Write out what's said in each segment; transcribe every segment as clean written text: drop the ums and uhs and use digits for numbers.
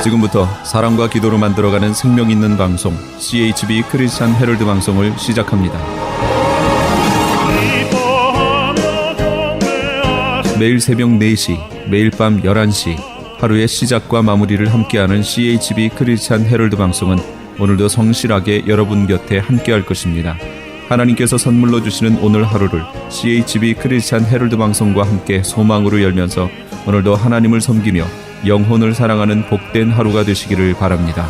지금부터 사랑과 기도로 만들어가는 생명 있는 방송 CHB 크리스찬 헤럴드 방송을 시작합니다. 매일 새벽 4시, 매일 밤 11시 하루의 시작과 마무리를 함께하는 CHB 크리스찬 헤럴드 방송은 오늘도 성실하게 여러분 곁에 함께할 것입니다. 하나님께서 선물로 주시는 오늘 하루를 CHB 크리스찬 헤럴드 방송과 함께 소망으로 열면서 오늘도 하나님을 섬기며 영혼을 사랑하는 복된 하루가 되시기를 바랍니다.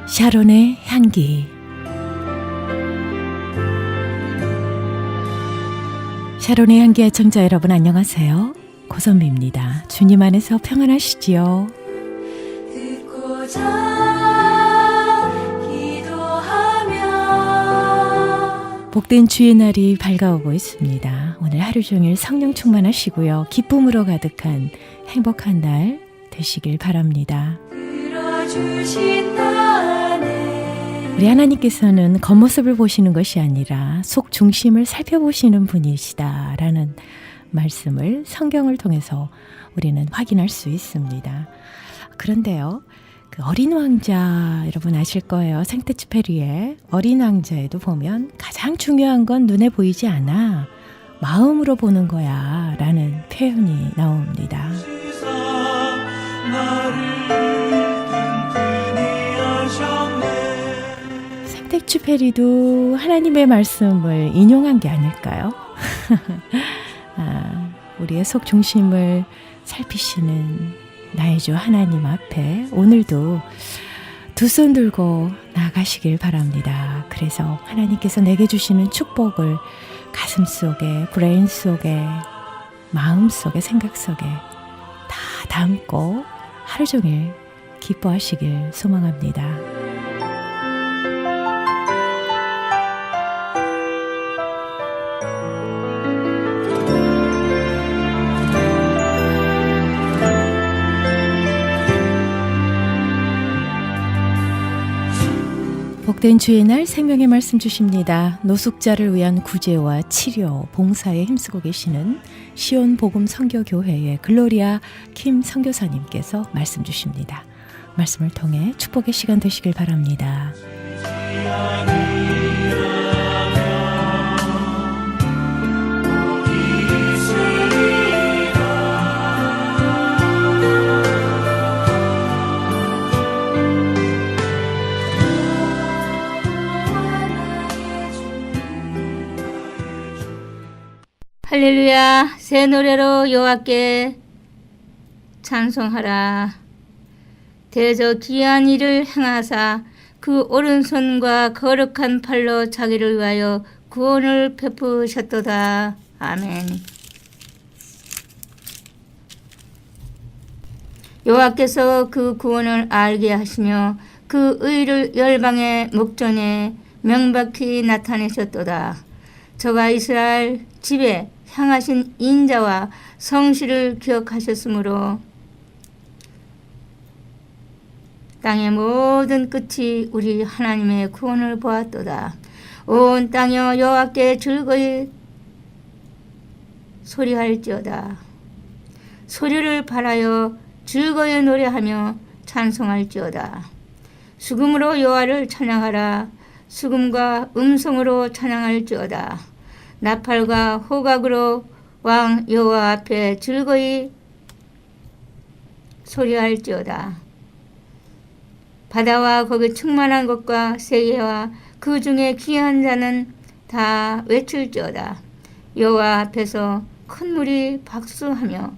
샤론의 향기. 샤론의 향기 애청자 여러분 안녕하세요. 고선미입니다. 주님 안에서 평안하시지요? 듣고자 기도하며 복된 주의 날이 밝아오고 있습니다. 오늘 하루 종일 성령 충만하시고요. 기쁨으로 가득한 행복한 날 되시길 바랍니다. 우리 하나님께서는 겉모습을 보시는 것이 아니라 속 중심을 살펴보시는 분이시다라는 말씀을 성경을 통해서 우리는 확인할 수 있습니다. 그런데요, 그 어린 왕자 여러분 아실 거예요. 생테쥐페리의 어린 왕자에도 보면 가장 중요한 건 눈에 보이지 않아 마음으로 보는 거야 라는 표현이 나옵니다. 생테쥐페리도 하나님의 말씀을 인용한 게 아닐까요? 우리의 속 중심을 살피시는 나의 주 하나님 앞에 오늘도 두 손 들고 나가시길 바랍니다. 그래서 하나님께서 내게 주시는 축복을 가슴 속에, 브레인 속에, 마음 속에, 생각 속에 다 담고 하루 종일 기뻐하시길 소망합니다. 복된 주의 날 생명의 말씀 주십니다. 노숙자를 위한 구제와 치료, 봉사에 힘쓰고 계시는 시온 복음 선교교회의 글로리아 킴 선교사님께서 말씀 주십니다. 말씀을 통해 축복의 시간 되시길 바랍니다. 할렐루야. 새 노래로 여호와께 찬송하라. 대저 귀한 일을 행하사 그 오른손과 거룩한 팔로 자기를 위하여 구원을 베푸셨도다. 아멘. 여호와께서 그 구원을 알게 하시며 그 의를 열방의 목전에 명백히 나타내셨도다. 저가 이스라엘 집에 향하신 인자와 성실을 기억하셨으므로 땅의 모든 끝이 우리 하나님의 구원을 보았도다. 온 땅이여 여호와께 즐거이 소리할지어다. 소리를 발하여 즐거이 노래하며 찬송할지어다. 수금으로 여호와를 찬양하라. 수금과 음성으로 찬양할지어다. 나팔과 호각으로 왕 여호와 앞에 즐거이 소리할지어다. 바다와 거기 충만한 것과 세계와 그 중에 귀한 자는 다 외칠지어다. 여호와 앞에서 큰 물이 박수하며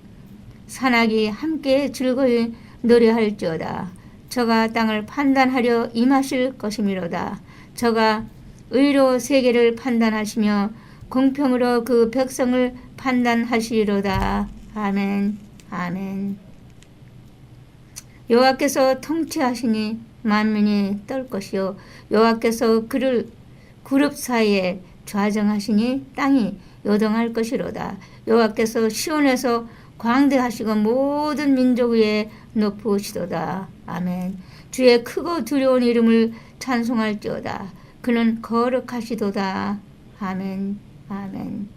산악이 함께 즐거이 노래할지어다. 저가 땅을 판단하려 임하실 것이미로다. 저가 의로 세계를 판단하시며 공평으로 그 백성을 판단하시리로다. 아멘. 아멘. 여호와께서 통치하시니 만민이 떨 것이요 여호와께서 그를 그룹 사이에 좌정하시니 땅이 요동할 것이로다. 여호와께서 시온에서 광대하시고 모든 민족 위에 높으시도다. 아멘. 주의 크고 두려운 이름을 찬송할지어다. 그는 거룩하시도다. 아멘. 아멘.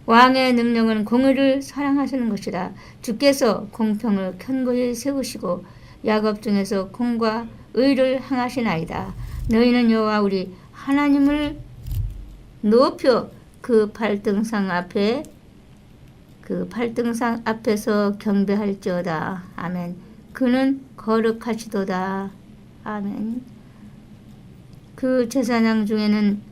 왕의 능력은 공의를 사랑하시는 것이다. 주께서 공평을 견고히 세우시고 야곱 중에서 공과 의를 행하시나이다. 너희는 여호와 우리 하나님을 높여 그 발등상 앞에서 경배할지어다. 아멘. 그는 거룩하시도다. 아멘. 그 제사장 중에는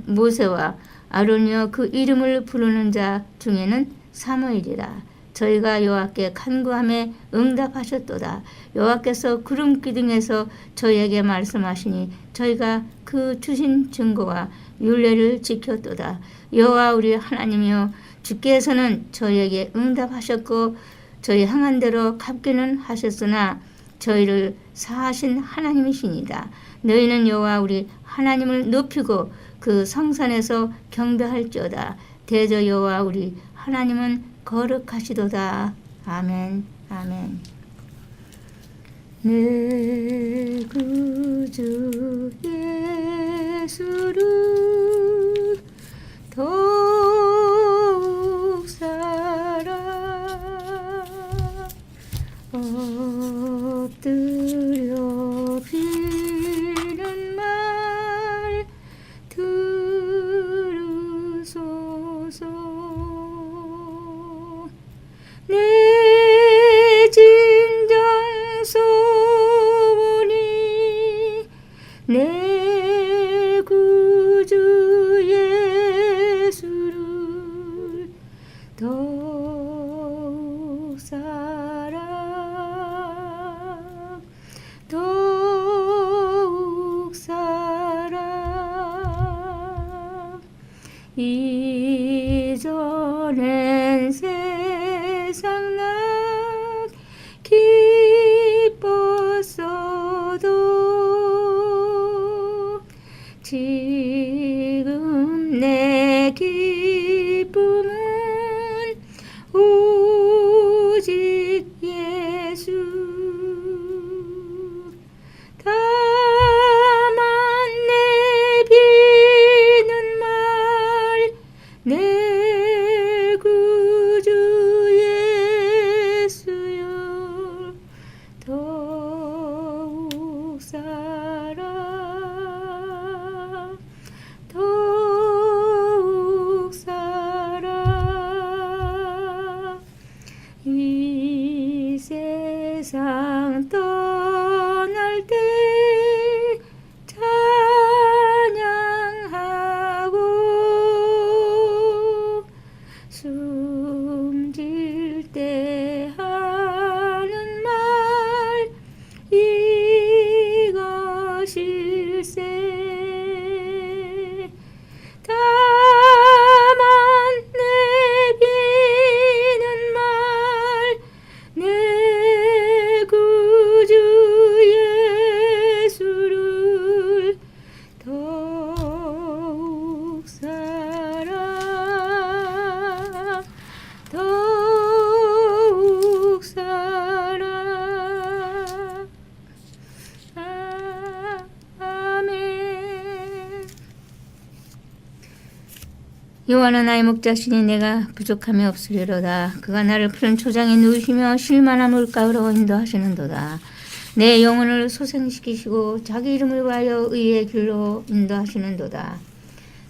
모세와 아론이요 그 이름을 부르는 자 중에는 사무엘이라. 저희가 여호와께 간구함에 응답하셨도다. 여호와께서 구름 기둥에서 저희에게 말씀하시니 저희가 그 주신 증거와 율례를 지켰도다. 여호와 우리 하나님이여 주께서는 저희에게 응답하셨고 저희 행한 대로 갚기는 하셨으나 저희를 사하신 하나님이시니다. 너희는 여호와 우리 하나님을 높이고 그 성산에서 경배할지어다. 대저 여호와 우리 하나님은 거룩하시도다. 아멘. 아멘. 내 구주 예수를 더욱 사랑 엎드려 비는 말 들으소서. 내 진정 소원이 내 구주 예수를 더욱 사랑 더욱 사랑 이전엔 세상 난 기뻤어도 지금 내 기쁨은 오직 예수. 다만 내 비는 말 내 구주 예수여 더욱 사랑 더욱 사랑 이 세상 떠날 때 찬양하고 숨질 때 하는 말 이것일세. 다만 내 비는 말 내 구주 예수를 더욱 사랑 더욱 사랑. 아멘. 여호와는 나의 목자시니 내가 부족함이 없으리로다. 그가 나를 푸른 초장에 누우시며 쉴만한 물가로 인도하시는도다. 내 영혼을 소생시키시고 자기 이름을 위하여 의의 길로 인도하시는도다.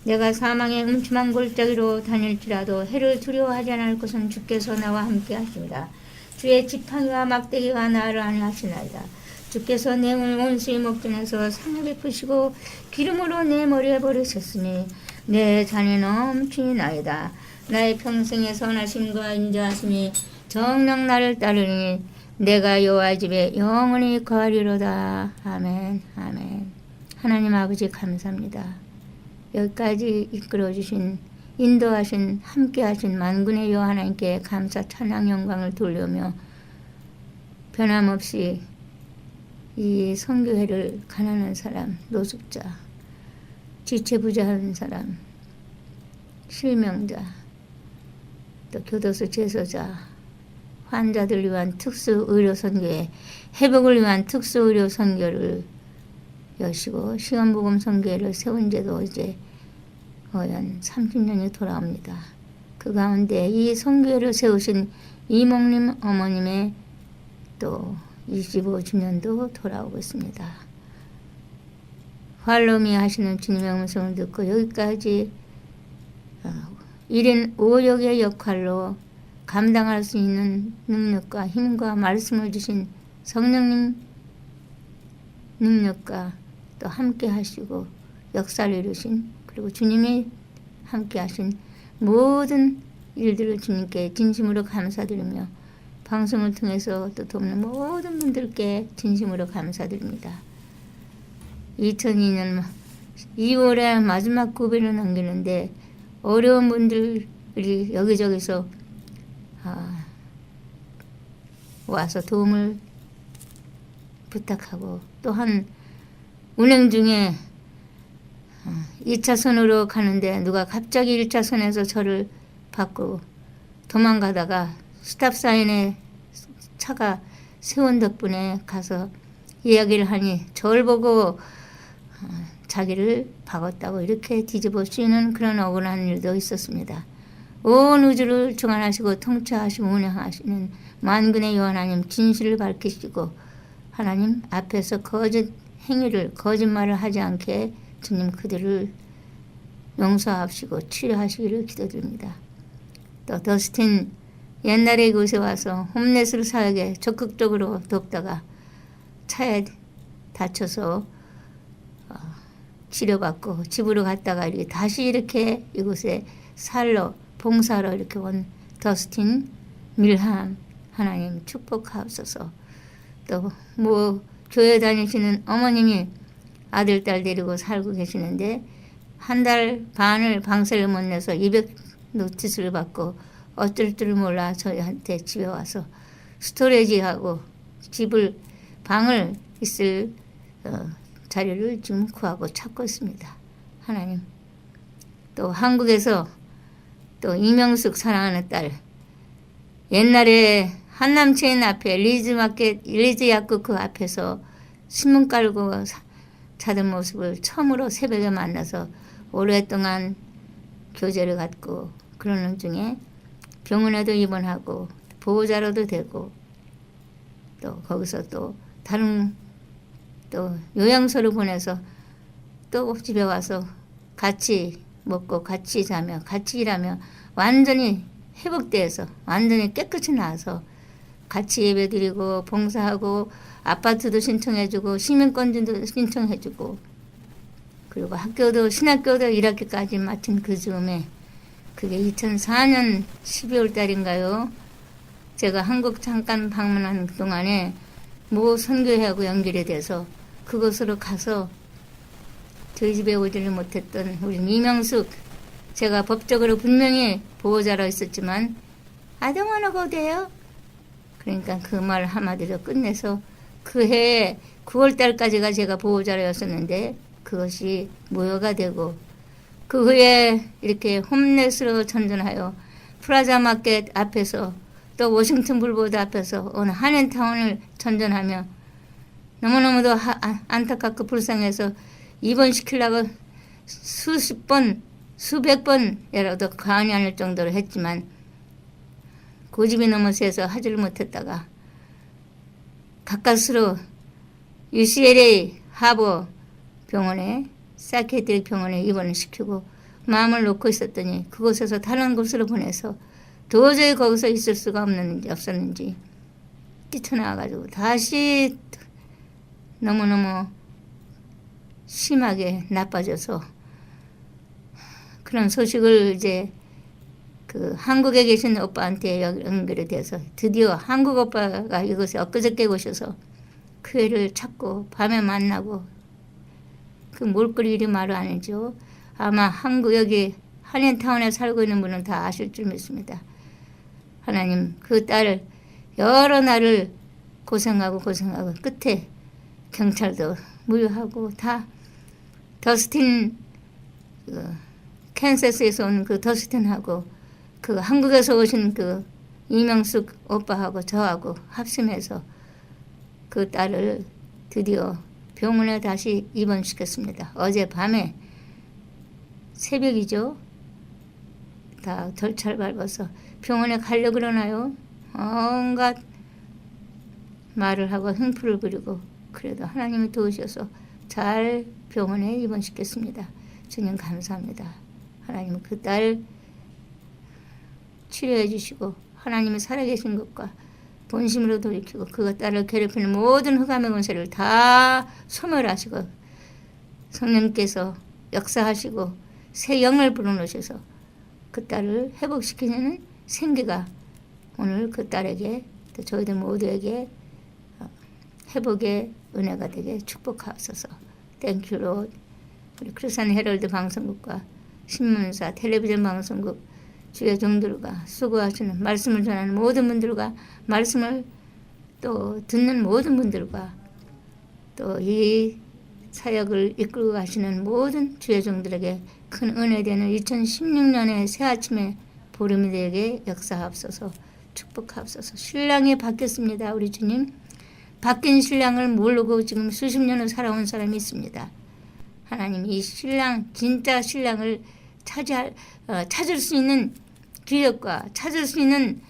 내가 사망의 음침한 골짜기로 다닐지라도 해를 두려워하지 않을 것은 주께서 나와 함께 하십니다. 주의 지팡이와 막대기가 나를 안위하시나이다. 주께서 내 원수의 목전에서 상을 베푸시고 기름으로 내 머리에 버리셨으니 내 잔이 넘치니 나이다. 나의 평생의 선하심과 인자하심이 정녕 나를 따르니 내가 여호와의 집에 영원히 거하리로다. 아멘. 아멘. 하나님 아버지 감사합니다. 여기까지 이끌어주신 인도하신 함께하신 만군의 여호와 하나님께 감사 찬양 영광을 돌려며 변함없이 이 선교회를 가난한 사람, 노숙자, 지체부자한 사람, 실명자, 또 교도소 재소자, 환자들 위한 특수 의료 선교회, 회복을 위한 특수 의료 선교를 여시고 시간복음 선교회를 세운 지도 이제 거의 한 30년이 돌아옵니다. 그 가운데 이 선교회를 세우신 이몽님 어머님의 또 25주년도 돌아오고 있습니다. 활로미 하시는 주님의 음성을 듣고 여기까지 1인 5역의 역할로 감당할 수 있는 능력과 힘과 말씀을 주신 성령님 능력과 또 함께 하시고 역사를 이루신 그리고 주님이 함께 하신 모든 일들을 주님께 진심으로 감사드리며 방송을 통해서 또 돕는 모든 분들께 진심으로 감사드립니다. 2002년 2월에 마지막 고비를 넘기는데 어려운 분들이 여기저기서 와서 도움을 부탁하고 또한 운행 중에 2차선으로 가는데 누가 갑자기 1차선에서 저를 받고 도망가다가 스탑사인에 차가 세운 덕분에 가서 이야기를 하니 저를 보고 자기를 박았다고 이렇게 뒤집어 쓰이는 그런 억울한 일도 있었습니다. 온 우주를 주관하시고 통치하시고 운행하시는 만군의 여호와 하나님 진실을 밝히시고 하나님 앞에서 거짓 행위를 거짓말을 하지 않게 주님 그들을 용서하시고 치료하시기를 기도드립니다. 또 더스틴 옛날에 이곳에 와서 홈레스 사역에 적극적으로 돕다가 차에 다쳐서 치료받고 집으로 갔다가 이렇게 다시 이렇게 이곳에 살러 봉사로 이렇게 온 더스틴 밀함 하나님 축복하옵소서. 또 뭐 교회 다니시는 어머님이 아들 딸 데리고 살고 계시는데 한 달 반을 방세를 못 내서 200 노티스를 받고 어쩔 줄 몰라 저희한테 집에 와서 스토리지하고 방을 있을 자리를 지금 구하고 찾고 있습니다. 하나님. 또 한국에서 또 이명숙 사랑하는 딸 옛날에 한남체인 앞에 리즈 약국 그 앞에서 신문 깔고 자던 모습을 처음으로 새벽에 만나서 오랫동안 교제를 갖고 그러는 중에 병원에도 입원하고 보호자로도 되고 또 거기서 또 다른 또 요양소를 보내서 또 집에 와서 같이 먹고 같이 자며 같이 일하며 완전히 회복돼서 완전히 깨끗이 나와서 같이 예배드리고 봉사하고 아파트도 신청해주고 시민권도 신청해주고 그리고 학교도 신학교도 1학기까지 마친 그 즈음에 그게 2004년 12월 달인가요? 제가 한국 잠깐 방문한 동안에 모 선교회하고 연결이 돼서 그곳으로 가서 저희 집에 오지를 못했던 우리 이명숙 제가 법적으로 분명히 보호자로 있었지만 I don't wanna go there. 그러니까 그 말 한마디로 끝내서 그 해 9월 달까지가 제가 보호자였었는데 그것이 무효가 되고 그 후에 이렇게 홈레스로 전전하여 프라자 마켓 앞에서 또 워싱턴 불보드 앞에서 어느 한인타운을 전전하며 너무너무도 안타깝고 불쌍해서 입원시키려고 수십 번, 수백 번이라도 과언이 아닐 정도로 했지만 고집이 너무 세서 하지를 못했다가 가까스로 UCLA 하버 병원에 사이키아트릭 병원에 입원을 시키고 마음을 놓고 있었더니 그곳에서 다른 곳으로 보내서 도저히 거기서 있을 수가 없었는지 뛰쳐나와가지고 다시 너무너무 심하게 나빠져서 그런 소식을 이제 그 한국에 계신 오빠한테 연결이 돼서 드디어 한국 오빠가 이곳에 엊그저께 오셔서 그 애를 찾고 밤에 만나고 그 몰골 일이 말을 안 해줘. 아마 한국 여기 한인타운에 살고 있는 분은 다 아실 줄 믿습니다. 하나님 그 딸을 여러 날을 고생하고 끝에 경찰도 무효하고 다 더스틴 캔서스에서 온 그 더스틴하고 그 한국에서 오신 그 이명숙 오빠하고 저하고 합심해서 그 딸을 드디어 병원에 다시 입원시켰습니다. 어젯밤에 새벽이죠. 다 절차를 밟아서 병원에 가려고 그러나요? 온갖 말을 하고 흥풀을 부리고 그래도 하나님이 도우셔서 잘 병원에 입원시켰습니다. 주님 감사합니다. 하나님 그 딸 치료해 주시고 하나님이 살아계신 것과 본심으로 돌이키고 그 딸을 괴롭히는 모든 흑암의 권세를 다 소멸하시고 성령께서 역사하시고 새 영을 불어넣으셔서 그 딸을 회복시키는 생기가 오늘 그 딸에게 또 저희들 모두에게 회복의 은혜가 되게 축복하소서. 땡큐 롯. 우리 크리스천 헤럴드 방송국과 신문사 텔레비전 방송국 주의 종들과 수고하시는 말씀을 전하는 모든 분들과 말씀을 또 듣는 모든 분들과 또 이 사역을 이끌고 가시는 모든 주의 종들에게 큰 은혜 되는 2016년의 새 아침에 보름이 되게 역사하옵소서. 축복하옵소서. 신랑이 바뀌었습니다. 우리 주님. 바뀐 신랑을 모르고 지금 수십 년을 살아온 사람이 있습니다. 하나님 이 신랑 진짜 신랑을 찾을 수 있는 기력과 찾을 수 있는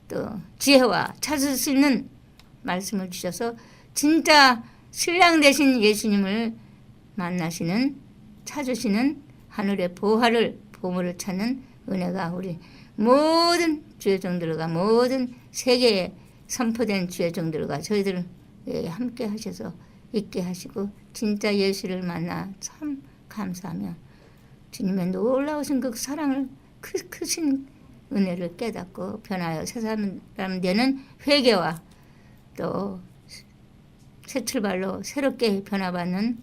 또 지혜와 찾을 수 있는 말씀을 주셔서 진짜 신랑 되신 예수님을 만나시는 찾으시는 하늘의 보물을 찾는 은혜가 우리 모든 주의 종들과 모든 세계에 선포된 주의 종들과 저희들 함께 하셔서 있게 하시고 진짜 예수를 만나 참 감사하며 주님의 놀라우신 그 사랑을 크신 은혜를 깨닫고 변하여 새 사람 되는 회개와 또 새 출발로 새롭게 변화받는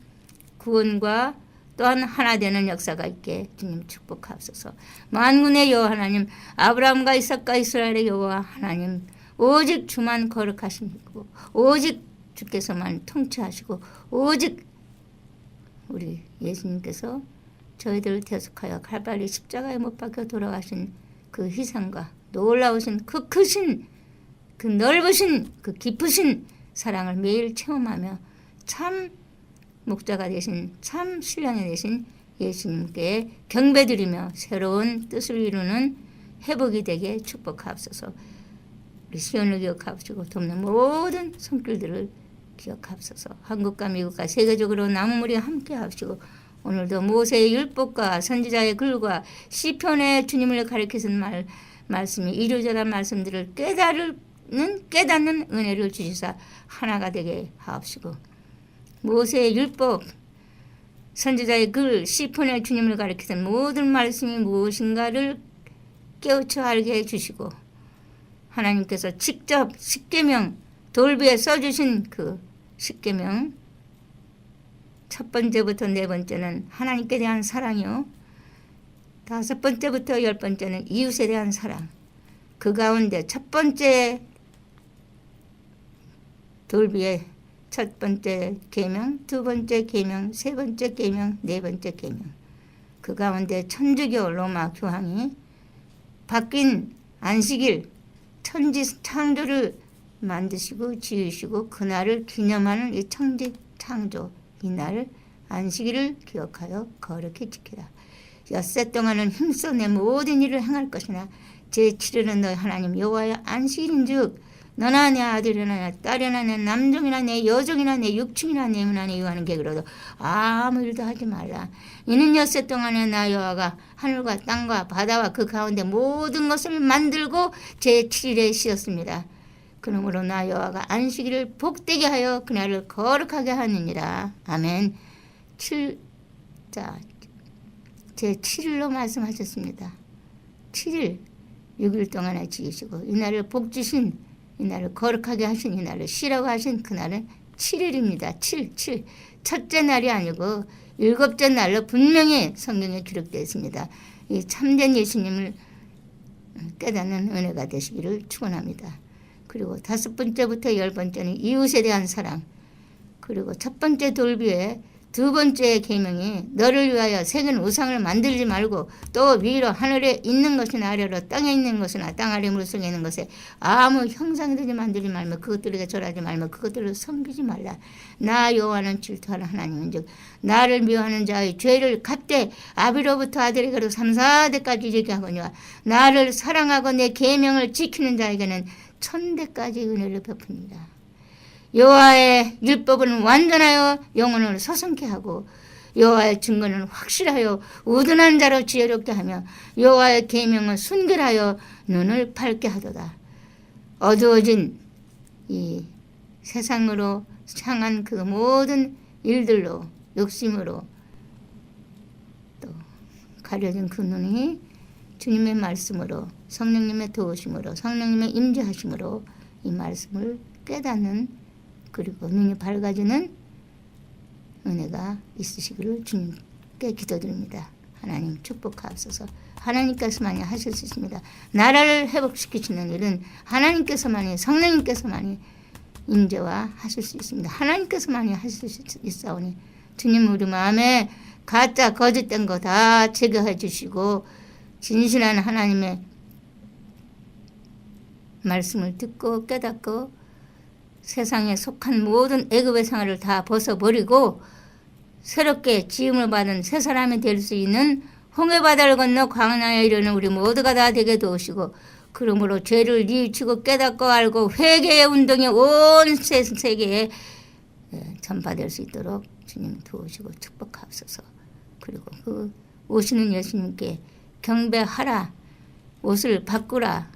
구원과 또한 하나 되는 역사가 있게 주님 축복하옵소서. 만군의 여호와 하나님 아브라함과 이삭과 이스라엘의 여호와 하나님 오직 주만 거룩하시고 오직 주께서만 통치하시고 오직 우리 예수님께서 저희들을 대속하여 칼바리 십자가에 못 박혀 돌아가신 그 희생과 놀라우신 그 크신 그 넓으신 그 깊으신 사랑을 매일 체험하며 참 목자가 되신 참 신랑이 되신 예수님께 경배드리며 새로운 뜻을 이루는 회복이 되게 축복하옵소서. 우리 시온을 기억하시고 돕는 모든 손길들을 기억하옵소서. 한국과 미국과 세계적으로 나무물이 함께 하시고 오늘도 모세의 율법과 선지자의 글과 시편의 주님을 가리키신 말씀이 이루어져란 말씀들을 깨닫는 은혜를 주시사 하나가 되게 하옵시고 모세의 율법 선지자의 글 시편의 주님을 가리키던 모든 말씀이 무엇인가를 깨우쳐 알게 해주시고 하나님께서 직접 십계명 돌비에 써주신 그 십계명 첫 번째부터 네 번째는 하나님께 대한 사랑이요 다섯 번째부터 열 번째는 이웃에 대한 사랑 그 가운데 첫 번째 돌비의 첫 번째 계명, 두 번째 계명, 세 번째 계명, 네 번째 계명 그 가운데 천주교 로마 교황이 바뀐 안식일 천지 창조를 만드시고 지으시고 그날을 기념하는 이 천지 창조 이날 안식일을 기억하여 거룩히 지키라. 엿새 동안은 힘써 내 모든 일을 행할 것이나 제7일은 너희 하나님 여호와의 안식일인즉 너나 내 아들이나 내 딸이나 내 남종이나 내 여종이나 내 육충이나 내 문안에 이용하는 객으로도 아무 일도 하지 말라. 이는 엿새 동안에 나 여호와가 하늘과 땅과 바다와 그 가운데 모든 것을 만들고 제7일에 쉬었습니다. 그러므로 나 여호와가 안식일을 복되게 하여 그날을 거룩하게 하느니라. 아멘. 제7일로 말씀하셨습니다. 7일 6일 동안에 지으시고 이날을 복주신 이날을 거룩하게 하신 이날을 쉬라고 하신 그날은 7일입니다. 7 첫째 날이 아니고 7째 날로 분명히 성경에 기록되어 있습니다. 이 참된 예수님을 깨닫는 은혜가 되시기를 축원합니다. 그리고 5번째부터 10번째는 이웃에 대한 사랑, 그리고 첫 번째 돌비에 두 번째 계명이 너를 위하여 새긴 우상을 만들지 말고 또 위로 하늘에 있는 것이나 아래로 땅에 있는 것이나 땅 아래 물속에 있는 것에 아무 형상되지 만들지 말며 그것들에게 절하지 말며 그것들을 섬기지 말라. 나 여호와는 질투하는 하나님인즉 나를 미워하는 자의 죄를 갚되 아비로부터 아들에게로 3, 4대까지 이르게 하거니와 나를 사랑하고 내 계명을 지키는 자에게는 1000대까지 은혜를 베풉니다. 여호와의 율법은 완전하여 영혼을 서성케 하고 여호와의 증거는 확실하여 우둔한 자로 지혜롭게 하며 여호와의 계명은 순결하여 눈을 밝게 하도다. 어두워진 이 세상으로 향한 그 모든 일들로 욕심으로 또 가려진 그 눈이 주님의 말씀으로 성령님의 도우심으로 성령님의 임재하심으로 이 말씀을 깨닫는 그리고 눈이 밝아지는 은혜가 있으시기를 주님께 기도드립니다. 하나님 축복하옵소서. 하나님께서만이 하실 수 있습니다. 나라를 회복시키시는 일은 하나님께서만이 성령님께서만이 임재와 하실 수 있습니다. 하나님께서만이 하실 수 있사오니 주님 우리 마음에 가짜 거짓된 거 다 제거해 주시고 진실한 하나님의 말씀을 듣고 깨닫고 세상에 속한 모든 애굽의 생활을 다 벗어버리고 새롭게 지음을 받은 새 사람이 될 수 있는 홍해바다를 건너 광야에 이르는 우리 모두가 다 되게 도우시고 그러므로 죄를 뉘우치고 깨닫고 알고 회개의 운동이 온 세계에 전파될 수 있도록 주님 도우시고 축복하옵소서. 그리고 그 오시는 예수님께 경배하라, 옷을 바꾸라,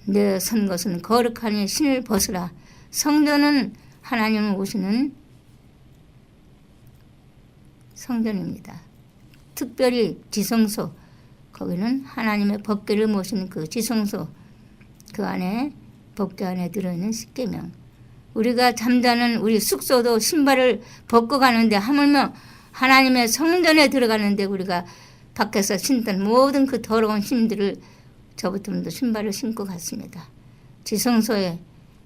내 선 것은 거룩하니 신을 벗으라. 성전은 하나님을 오시는 성전입니다. 특별히 지성소, 거기는 하나님의 법궤를 모시는 그 지성소, 그 안에 법궤 안에 들어있는 십계명. 우리가 잠자는 우리 숙소도 신발을 벗고 가는데 하물며 하나님의 성전에 들어가는데 우리가 밖에서 신던 모든 그 더러운 신들을 저부터도 신발을 신고 갔습니다. 지성소에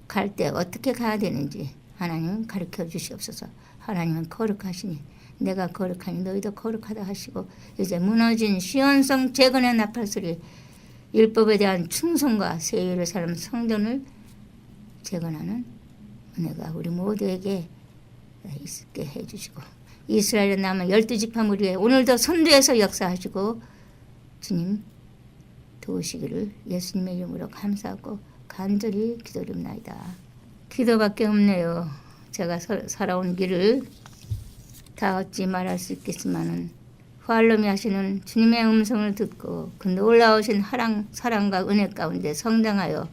갈 때 어떻게 가야 되는지 하나님은 가르쳐 주시옵소서. 하나님은 거룩하시니 내가 거룩하니 너희도 거룩하다 하시고 이제 무너진 시온성 재건의 나팔소리 율법에 대한 충성과 새 예루살렘 성전을 재건하는 은혜가 우리 모두에게 있게 해주시고 이스라엘의 남은 12지파 무리에 오늘도 선두에서 역사하시고 주님 도우시기를 예수님의 이름으로 감사하고 간절히 기도드립니다. 기도밖에 없네요. 제가 살아온 길을 다 어찌 말할 수 있겠지만은 활로미 하시는 주님의 음성을 듣고 그 놀라우신 사랑과 은혜 가운데 성장하여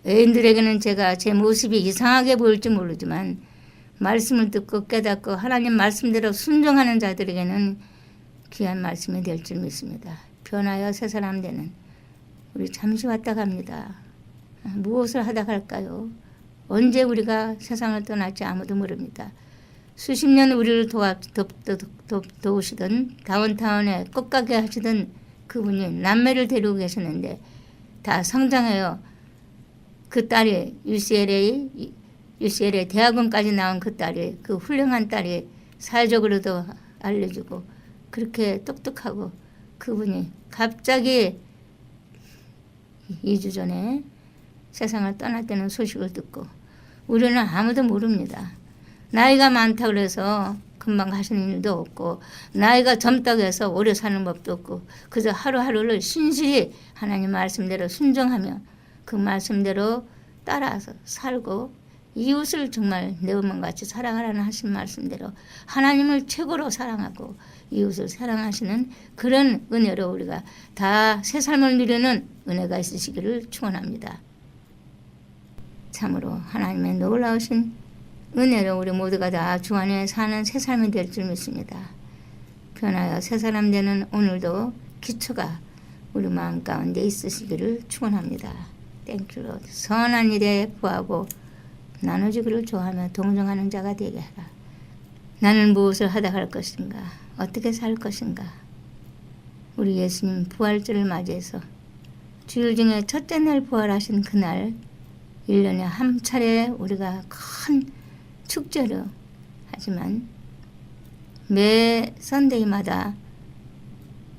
애인들에게는 제가 제 모습이 이상하게 보일지 모르지만 말씀을 듣고 깨닫고 하나님 말씀대로 순종하는 자들에게는 귀한 말씀이 될 줄 믿습니다. 변하여 새 사람 되는 우리 잠시 왔다 갑니다. 무엇을 하다 갈까요? 언제 우리가 세상을 떠날지 아무도 모릅니다. 수십 년 우리를 도우시던 다운타운에 꽃가게 하시던 그분이 남매를 데리고 계셨는데 다 성장해요. 그 딸이 UCLA 대학원까지 나온 그 딸이 그 훌륭한 딸이 사회적으로도 알려주고 그렇게 똑똑하고 그분이 갑자기 2주 전에 세상을 떠났다는 소식을 듣고 우리는 아무도 모릅니다. 나이가 많다고 해서 금방 가시는 일도 없고 나이가 젊다고 해서 오래 사는 법도 없고 그저 하루하루를 신실히 하나님 말씀대로 순종하며 그 말씀대로 따라서 살고 이웃을 정말 내 몸같이 사랑하라는 하신 말씀대로 하나님을 최고로 사랑하고 이웃을 사랑하시는 그런 은혜로 우리가 다 새 삶을 누리는 은혜가 있으시기를 축원합니다. 참으로 하나님의 놀라우신 은혜로 우리 모두가 다 주 안에 사는 새 삶이 될 줄 믿습니다. 변하여 새 사람 되는 오늘도 기초가 우리 마음 가운데 있으시기를 축원합니다. 땡큐 로드. 선한 일에 부하고 나눠주기를 좋아하며 동정하는 자가 되게 하라. 나는 무엇을 하다 갈 것인가? 어떻게 살 것인가? 우리 예수님 부활절을 맞이해서 주일 중에 첫째 날 부활하신 그날 1년에 한 차례 우리가 큰 축제로 하지만 매 선데이마다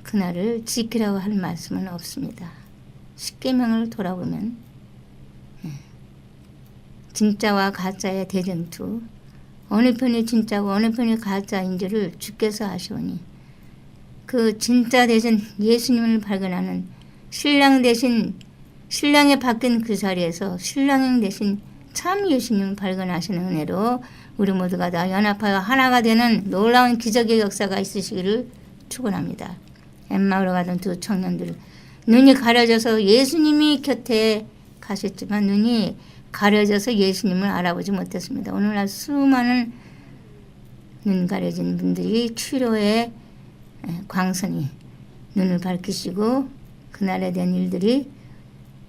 그날을 지키라고 할 말씀은 없습니다. 십계명을 돌아보면 진짜와 가짜의 대전투, 어느 편이 진짜고 어느 편이 가짜인지를 주께서 아시오니 그 진짜 대신 예수님을 발견하는 신랑 대신 신랑이 바뀐 그 자리에서 신랑 대신 참 예수님을 발견하시는 은혜로 우리 모두가 다 연합하여 하나가 되는 놀라운 기적의 역사가 있으시기를 축원합니다. 엠마오로 가던 두 청년들 눈이 가려져서 예수님이 곁에 가셨지만 눈이 가려져서 예수님을 알아보지 못했습니다. 오늘날 수많은 눈 가려진 분들이 치료의 광선이 눈을 밝히시고 그날에 대한 일들이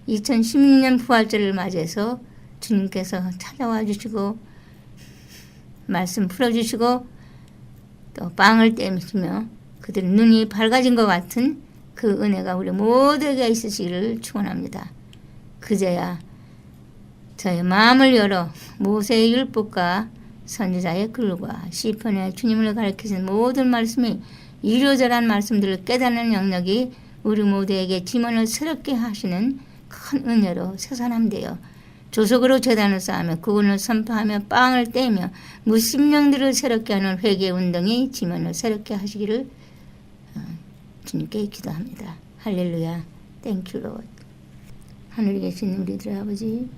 2016년 부활절을 맞이해서 주님께서 찾아와 주시고 말씀 풀어주시고 또 빵을 떼시며 그들 눈이 밝아진 것 같은 그 은혜가 우리 모두에게 있으시기를 축원합니다. 그제야 저의 마음을 열어 모세의 율법과 선지자의 글과 시편의 주님을 가르치신 모든 말씀이 이루어져란 말씀들을 깨닫는 영역이 우리 모두에게 지문을 새롭게 하시는 큰 은혜로 새산함되어 조속으로 제단을 쌓으며 구원을 선포하며 빵을 떼며 무심령들을 새롭게 하는 회개 운동이 지문을 새롭게 하시기를 주님께 기도합니다. 할렐루야. 땡큐 롯. 하늘에 계신 우리들의 아버지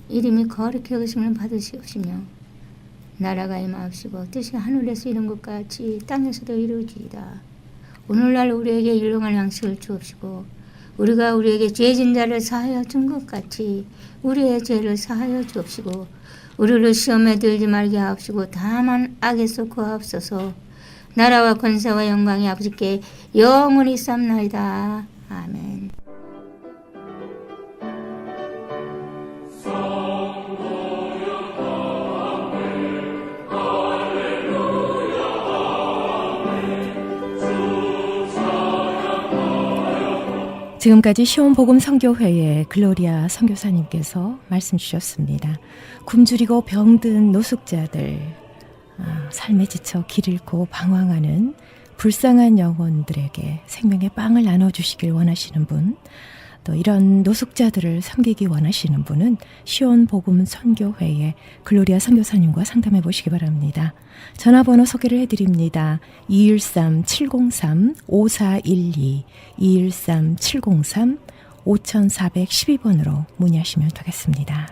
이름이 거룩히 여기심을 받으시옵시며 나라가 임하옵시고 뜻이 하늘에서 이룬 것 같이 땅에서도 이루어지이다. 오늘날 우리에게 일용할 양식을 주옵시고 우리가 우리에게 죄진 자를 사하여 준 것 같이 우리의 죄를 사하여 주옵시고 우리를 시험에 들지 말게 하옵시고 다만 악에서 구하옵소서. 나라와 권세와 영광이 아버지께 영원히 삼나이다. 아멘. 지금까지 시온복음 선교회의 글로리아 선교사님께서 말씀 주셨습니다. 굶주리고 병든 노숙자들, 삶에 지쳐 길 잃고 방황하는 불쌍한 영혼들에게 생명의 빵을 나눠주시길 원하시는 분, 또 이런 노숙자들을 섬기기 원하시는 분은 시온복음 선교회의 글로리아 선교사님과 상담해 보시기 바랍니다. 전화번호 소개를 해드립니다. 213-703-5412, 213-703-5412번으로 문의하시면 되겠습니다.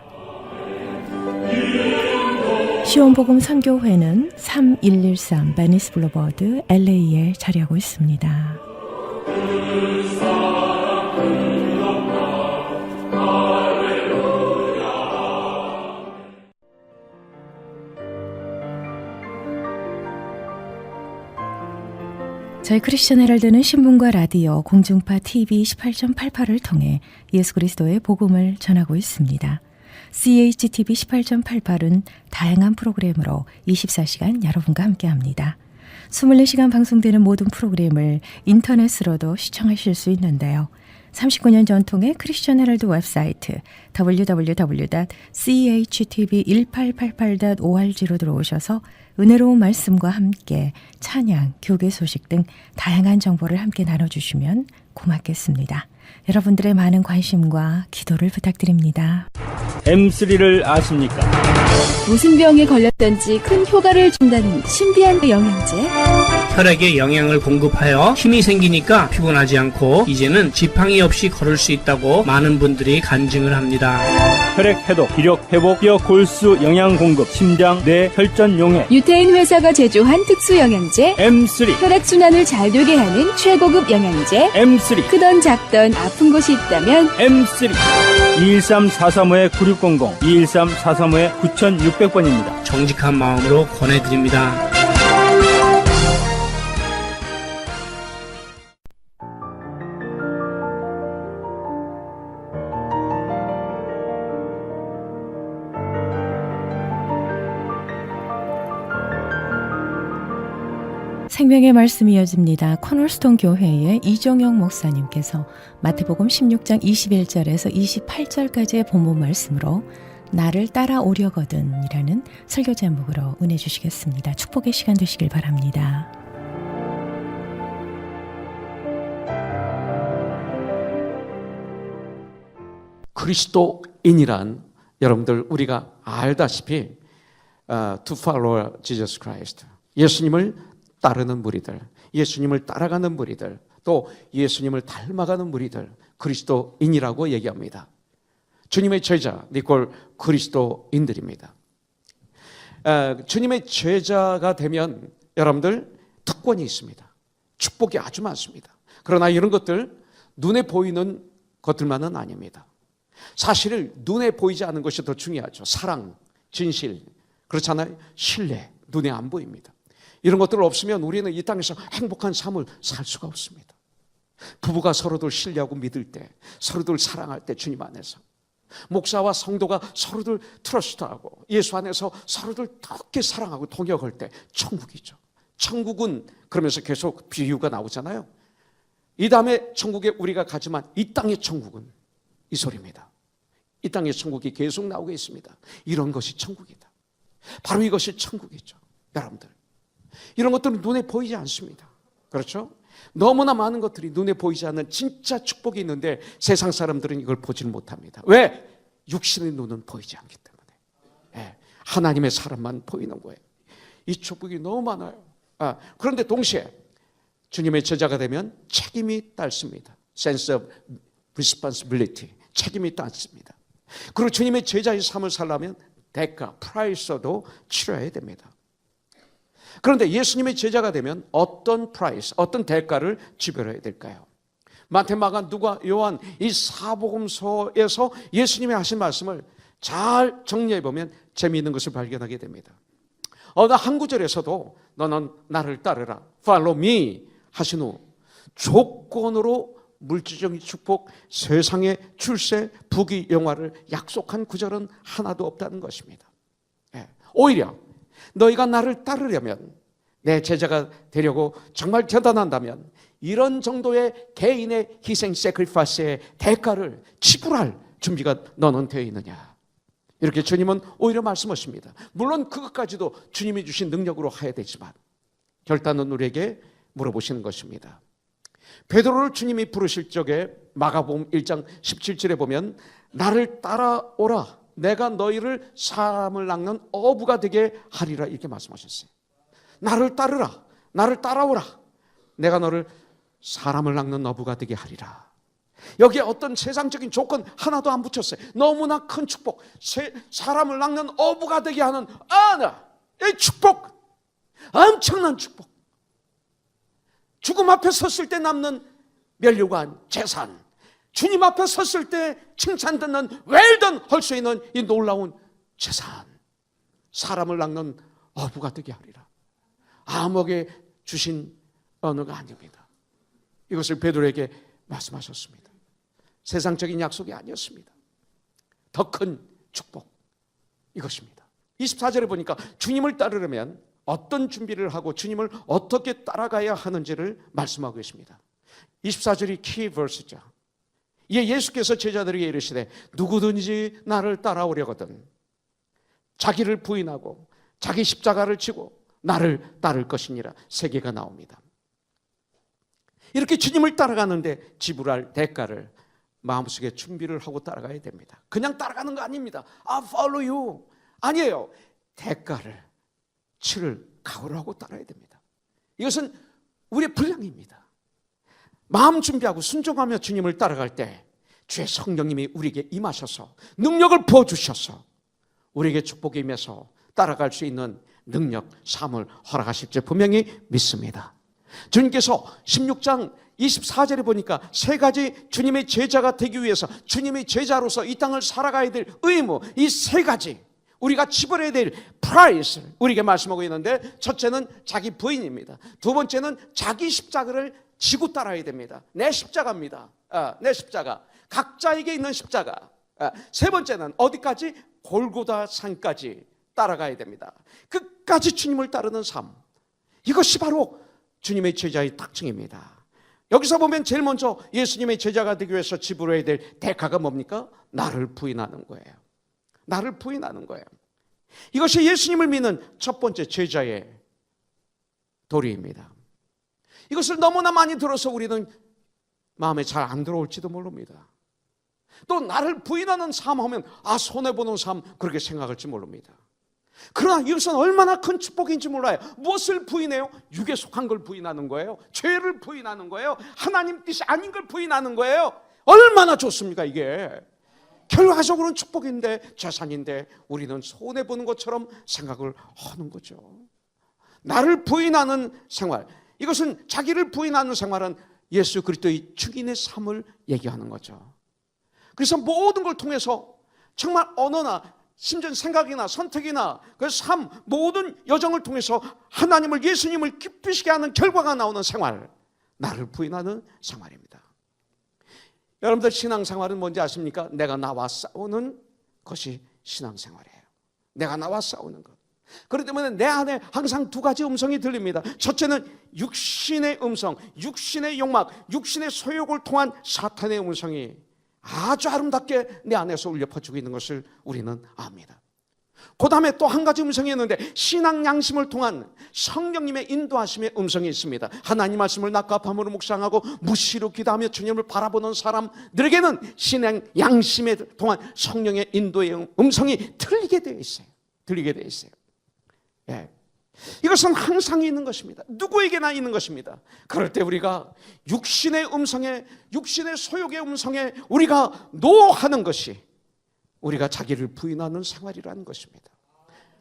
시온복음 선교회는 3113 베니스 블루버드 LA에 자리하고 있습니다. 저희 크리스천 헤럴드는 신문과 라디오, 공중파 TV 18.88을 통해 예수 그리스도의 복음을 전하고 있습니다. CHTV 18.88은 다양한 프로그램으로 24시간 여러분과 함께합니다. 24시간 방송되는 모든 프로그램을 인터넷으로도 시청하실 수 있는데요. 39년 전통의 크리스천 헤럴드 웹사이트 www.chtv1888.org로 들어오셔서 은혜로운 말씀과 함께 찬양, 교계 소식 등 다양한 정보를 함께 나눠주시면 고맙겠습니다. 여러분들의 많은 관심과 기도를 부탁드립니다. M3를 아십니까? 무슨 병에 걸렸던지 큰 효과를 준다는 신비한 영양제. 혈액에 영양을 공급하여 힘이 생기니까 피곤하지 않고 이제는 지팡이 없이 걸을 수 있다고 많은 분들이 간증을 합니다. 혈액 해독, 기력 회복, 뼈 골수 영양 공급, 심장, 뇌, 혈전 용해. 유태인 회사가 제조한 특수 영양제. M3. 혈액 순환을 잘 되게 하는 최고급 영양제. M3. 크던 작던 아픈 곳이 있다면 M3. 213-435-9600, 213-435-9600번입니다. 정직한 마음으로 권해드립니다. 생명의 말씀이 이어집니다. 코널스톤 교회의 이종영 목사님께서 마태복음 16장 21절에서 28절까지의 본문 말씀으로 나를 따라오려거든 이라는 설교 제목으로 은혜 주시겠습니다. 축복의 시간 되시길 바랍니다. 그리스도인이란 여러분들 우리가 알다시피 to follow Jesus Christ, 예수님을 따르는 무리들, 예수님을 따라가는 무리들, 또 예수님을 닮아가는 무리들, 그리스도인이라고 얘기합니다. 주님의 제자, 니콜 그리스도인들입니다. 주님의 제자가 되면 여러분들 특권이 있습니다. 축복이 아주 많습니다. 그러나 이런 것들 눈에 보이는 것들만은 아닙니다. 사실 눈에 보이지 않는 것이 더 중요하죠. 사랑, 진실, 그렇잖아요. 신뢰, 눈에 안 보입니다. 이런 것들 없으면 우리는 이 땅에서 행복한 삶을 살 수가 없습니다. 부부가 서로들 신뢰하고 믿을 때, 서로들 사랑할 때 주님 안에서, 목사와 성도가 서로들 트러스트하고 예수 안에서 서로들 더욱게 사랑하고 동역할 때 천국이죠. 천국은 그러면서 계속 비유가 나오잖아요. 이 다음에 천국에 우리가 가지만 이 땅의 천국은 이 소리입니다. 이 땅의 천국이 계속 나오고 있습니다. 이런 것이 천국이다. 바로 이것이 천국이죠. 여러분들, 이런 것들은 눈에 보이지 않습니다. 그렇죠? 너무나 많은 것들이 눈에 보이지 않는 진짜 축복이 있는데 세상 사람들은 이걸 보지를 못합니다. 왜? 육신의 눈은 보이지 않기 때문에. 하나님의 사람만 보이는 거예요. 이 축복이 너무 많아요. 그런데 동시에 주님의 제자가 되면 책임이 따릅니다. Sense of responsibility, 책임이 따릅니다. 그리고 주님의 제자의 삶을 살려면 대가, 프라이스도 치러야 됩니다. 그런데 예수님의 제자가 되면 어떤 프라이스, 어떤 대가를 지불해야 될까요? 마태, 마가, 누가, 요한 이 사복음서에서 예수님이 하신 말씀을 잘 정리해 보면 재미있는 것을 발견하게 됩니다. 어느 한 구절에서도 너는 나를 따르라, follow me 하신 후 조건으로 물질적인 축복, 세상의 출세, 부귀, 영화를 약속한 구절은 하나도 없다는 것입니다. 오히려 너희가 나를 따르려면, 내 제자가 되려고 정말 대단한다면 이런 정도의 개인의 희생, 세크리파스의 대가를 지불할 준비가 너는 되어 있느냐. 이렇게 주님은 오히려 말씀하십니다. 물론 그것까지도 주님이 주신 능력으로 해야 되지만 결단은 우리에게 물어보시는 것입니다. 베드로를 주님이 부르실 적에 마가복음 1장 17절에 보면 나를 따라오라, 내가 너희를 사람을 낚는 어부가 되게 하리라, 이렇게 말씀하셨어요. 나를 따르라, 나를 따라오라, 내가 너를 사람을 낚는 어부가 되게 하리라. 여기에 어떤 세상적인 조건 하나도 안 붙였어요. 너무나 큰 축복, 사람을 낚는 어부가 되게 하는 이 축복, 엄청난 축복. 죽음 앞에 섰을 때 남는 면류관, 재산, 주님 앞에 섰을 때 칭찬 듣는 웰던 할 수 있는 이 놀라운 재산, 사람을 낚는 어부가 되게 하리라. 암흑에 주신 언어가 아닙니다. 이것을 베드로에게 말씀하셨습니다. 세상적인 약속이 아니었습니다. 더 큰 축복, 이것입니다. 24절에 보니까 주님을 따르려면 어떤 준비를 하고 주님을 어떻게 따라가야 하는지를 말씀하고 계십니다. 24절이 키버스죠. 이에 예수께서 제자들에게 이르시되 누구든지 나를 따라오려거든 자기를 부인하고 자기 십자가를 지고 나를 따를 것이니라, 세 개가 나옵니다. 이렇게 주님을 따라가는데 지불할 대가를 마음속에 준비를 하고 따라가야 됩니다. 그냥 따라가는 거 아닙니다. follow you 아니에요. 대가를 치를 각오를 하고 따라야 됩니다. 이것은 우리의 분량입니다. 마음 준비하고 순종하며 주님을 따라갈 때 주의 성령님이 우리에게 임하셔서 능력을 부어주셔서 우리에게 축복이 임해서 따라갈 수 있는 능력, 삶을 허락하실 줄 분명히 믿습니다. 주님께서 16장 24절에 보니까 세 가지 주님의 제자가 되기 위해서, 주님의 제자로서 이 땅을 살아가야 될 의무, 이 세 가지 우리가 지불해야 될 프라이스를 우리에게 말씀하고 있는데, 첫째는 자기 부인입니다. 두 번째는 자기 십자가를 지고 따라야 됩니다. 내 십자가입니다. 내 십자가, 각자에게 있는 십자가. 세 번째는 어디까지? 골고다 산까지 따라가야 됩니다. 끝까지 주님을 따르는 삶, 이것이 바로 주님의 제자의 특징입니다. 여기서 보면 제일 먼저 예수님의 제자가 되기 위해서 지불해야 될 대가가 뭡니까? 나를 부인하는 거예요. 나를 부인하는 거예요. 이것이 예수님을 믿는 첫 번째 제자의 도리입니다. 이것을 너무나 많이 들어서 우리는 마음에 잘 안 들어올지도 모릅니다. 또 나를 부인하는 삶 하면 손해보는 삶 그렇게 생각할지 모릅니다. 그러나 이것은 얼마나 큰 축복인지 몰라요. 무엇을 부인해요? 육에 속한 걸 부인하는 거예요. 죄를 부인하는 거예요. 하나님 뜻이 아닌 걸 부인하는 거예요. 얼마나 좋습니까 이게. 결과적으로는 축복인데 재산인데 우리는 손해보는 것처럼 생각을 하는 거죠. 나를 부인하는 생활, 이것은 자기를 부인하는 생활은 예수 그리스도의 증인의 삶을 얘기하는 거죠. 그래서 모든 걸 통해서 정말 언어나 심지어 생각이나 선택이나 그 삶 모든 여정을 통해서 하나님을 예수님을 기쁘시게 하는 결과가 나오는 생활, 나를 부인하는 생활입니다. 여러분들 신앙생활은 뭔지 아십니까? 내가 나와 싸우는 것이 신앙생활이에요. 내가 나와 싸우는 것. 그렇기 때문에 내 안에 항상 두 가지 음성이 들립니다. 첫째는 육신의 음성, 육신의 욕망, 육신의 소욕을 통한 사탄의 음성이 아주 아름답게 내 안에서 울려 퍼지고 있는 것을 우리는 압니다. 그 다음에 또 한 가지 음성이 있는데 신앙 양심을 통한 성령님의 인도하심의 음성이 있습니다. 하나님 말씀을 낮과 밤으로 묵상하고 무시로 기도하며 주님을 바라보는 사람들에게는 신앙 양심에 통한 성령의 인도의 음성이 들리게 되어 있어요. 들리게 되어 있어요. 예. 이것은 항상 있는 것입니다. 누구에게나 있는 것입니다. 그럴 때 우리가 육신의 음성에, 육신의 소욕의 음성에 우리가 노하는 것이 우리가 자기를 부인하는 생활이라는 것입니다.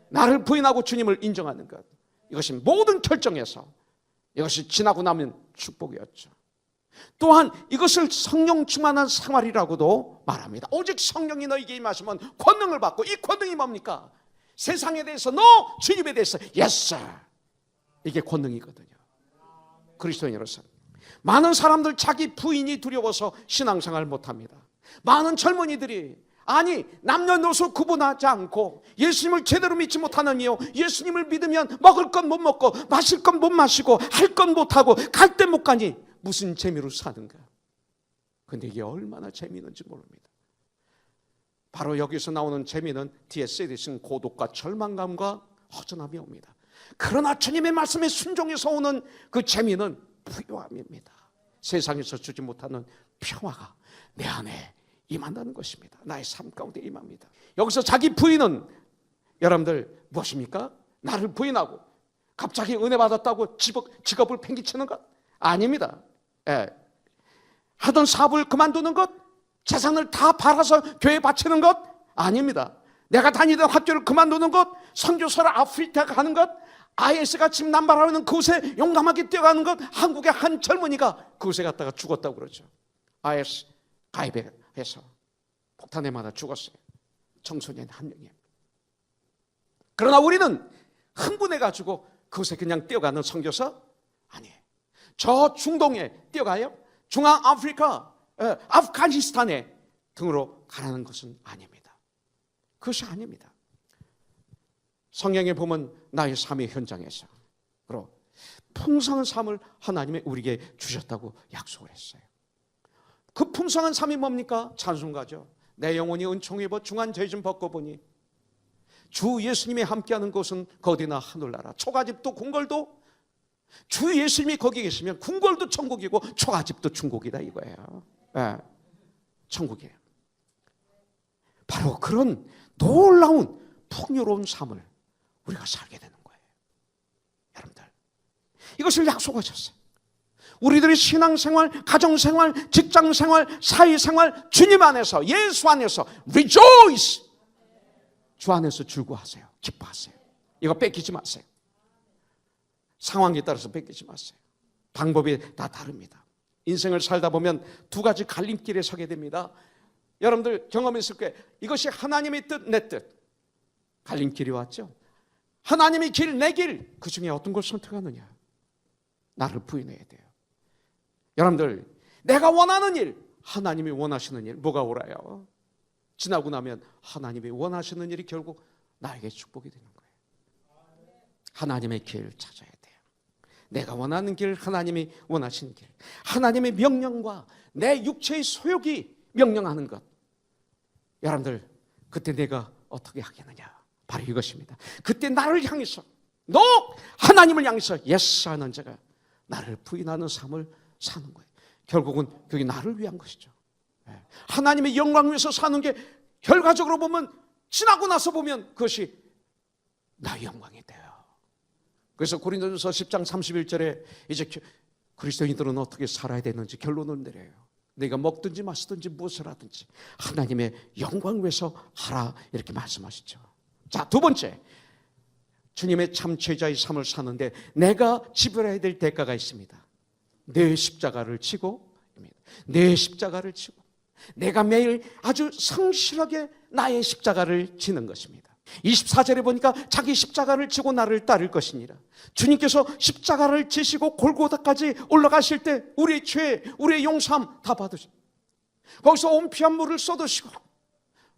나를 부인하고 주님을 인정하는 것, 이것이 모든 결정에서 이것이 지나고 나면 축복이었죠. 또한 이것을 성령 충만한 생활이라고도 말합니다. 오직 성령이 너에게 임하시면 권능을 받고, 이 권능이 뭡니까? 세상에 대해서 너, 주님에 대해서 yes sir, 이게 권능이거든요. 그리스도인으로서 많은 사람들 자기 부인이 두려워서 신앙생활 못합니다. 많은 젊은이들이 남녀노소 구분하지 않고 예수님을 제대로 믿지 못하는 이유, 예수님을 믿으면 먹을 건 못 먹고 마실 건 못 마시고 할 건 못하고 갈 때 못 가니 무슨 재미로 사는가. 근데 이게 얼마나 재미있는지 모릅니다. 바로 여기서 나오는 재미는 D.S. 에디슨 고독과 절망감과 허전함이 옵니다. 그러나 주님의 말씀에 순종해서 오는 그 재미는 부요함입니다. 세상에서 주지 못하는 평화가 내 안에 임한다는 것입니다. 나의 삶 가운데 임합니다. 여기서 자기 부인은 여러분들 무엇입니까? 나를 부인하고 갑자기 은혜 받았다고 직업을 팽개치는 것? 아닙니다. 하던 사업을 그만두는 것? 재산을 다 팔아서 교회에 바치는 것? 아닙니다. 내가 다니던 학교를 그만두는 것? 선교사를 아프리카 가는 것? IS가 지금 남발하는 그곳에 용감하게 뛰어가는 것? 한국의 한 젊은이가 그곳에 갔다가 죽었다고 그러죠. IS 가입해서 폭탄에 맞아 죽었어요. 청소년 한 명이에요. 그러나 우리는 흥분해가지고 그곳에 그냥 뛰어가는 선교사? 아니에요. 저 중동에 뛰어가요? 중앙아프리카, 아프가니스탄에 등으로 가라는 것은 아닙니다. 그것이 아닙니다. 성경에 보면 나의 삶의 현장에서 그리고 풍성한 삶을 하나님이 우리에게 주셨다고 약속을 했어요. 그 풍성한 삶이 뭡니까? 찬송가죠. 내 영혼이 은총을 입어 중한 죄 좀 벗고 보니 주 예수님이 함께하는 곳은 거디나 하늘나라. 초가집도 궁궐도 주 예수님이 거기 계시면 궁궐도 천국이고 초가집도 중국이다 이거예요. 천국이에요. 바로 그런 놀라운 풍요로운 삶을 우리가 살게 되는 거예요. 여러분들, 이것을 약속하셨어요. 우리들의 신앙생활, 가정생활, 직장생활, 사회생활, 주님 안에서, 예수 안에서 rejoice! 주 안에서 즐거워하세요. 기뻐하세요. 이거 뺏기지 마세요. 상황에 따라서 뺏기지 마세요. 방법이 다 다릅니다. 인생을 살다 보면 두 가지 갈림길에 서게 됩니다. 여러분들 경험했을 거예요. 이것이 하나님의 뜻, 내 뜻. 갈림길이 왔죠. 하나님의 길, 내 길. 그 중에 어떤 걸 선택하느냐. 나를 부인해야 돼요. 여러분들, 내가 원하는 일, 하나님이 원하시는 일, 뭐가 옳아요? 지나고 나면 하나님이 원하시는 일이 결국 나에게 축복이 되는 거예요. 하나님의 길 찾아야 돼요. 내가 원하는 길, 하나님이 원하시는 길, 하나님의 명령과 내 육체의 소욕이 명령하는 것. 여러분들, 그때 내가 어떻게 하겠느냐? 바로 이것입니다. 그때 나를 향해서, 너 하나님을 향해서 예스하는 자가 나를 부인하는 삶을 사는 거예요. 결국은 그게 나를 위한 것이죠. 하나님의 영광 위해서 사는 게 결과적으로 보면, 지나고 나서 보면 그것이 나의 영광이 돼요. 그래서 고린도전서 10장 31절에 이제 그리스도인들은 어떻게 살아야 되는지 결론을 내려요. 내가 먹든지 마시든지 무엇을 하든지 하나님의 영광 위해서 하라, 이렇게 말씀하시죠. 자, 두 번째, 주님의 참 제자의 삶을 사는데 내가 지불해야 될 대가가 있습니다. 내 십자가를 지고, 내 십자가를 지고 내가 매일 아주 성실하게 나의 십자가를 지는 것입니다. 24절에 보니까 자기 십자가를 지고 나를 따를 것이니라. 주님께서 십자가를 지시고 골고다까지 올라가실 때 우리의 죄, 우리의 용서함 다 받으시고, 거기서 온 피한 물을 쏟으시고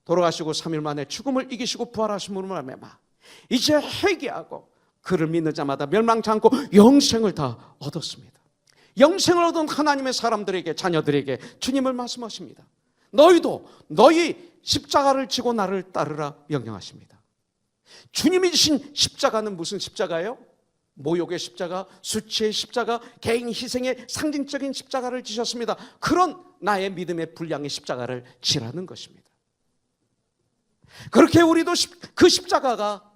돌아가시고 3일 만에 죽음을 이기시고 부활하심으로 말미암아 이제 회개하고 그를 믿는 자마다 멸망치 않고 영생을 다 얻었습니다. 영생을 얻은 하나님의 사람들에게, 자녀들에게 주님을 말씀하십니다. 너희도 너희 십자가를 지고 나를 따르라 명령하십니다. 주님이 지신 십자가는 무슨 십자가예요? 모욕의 십자가, 수치의 십자가, 개인 희생의 상징적인 십자가를 지셨습니다. 그런 나의 믿음의 분량의 십자가를 지라는 것입니다. 그렇게 우리도 그 십자가가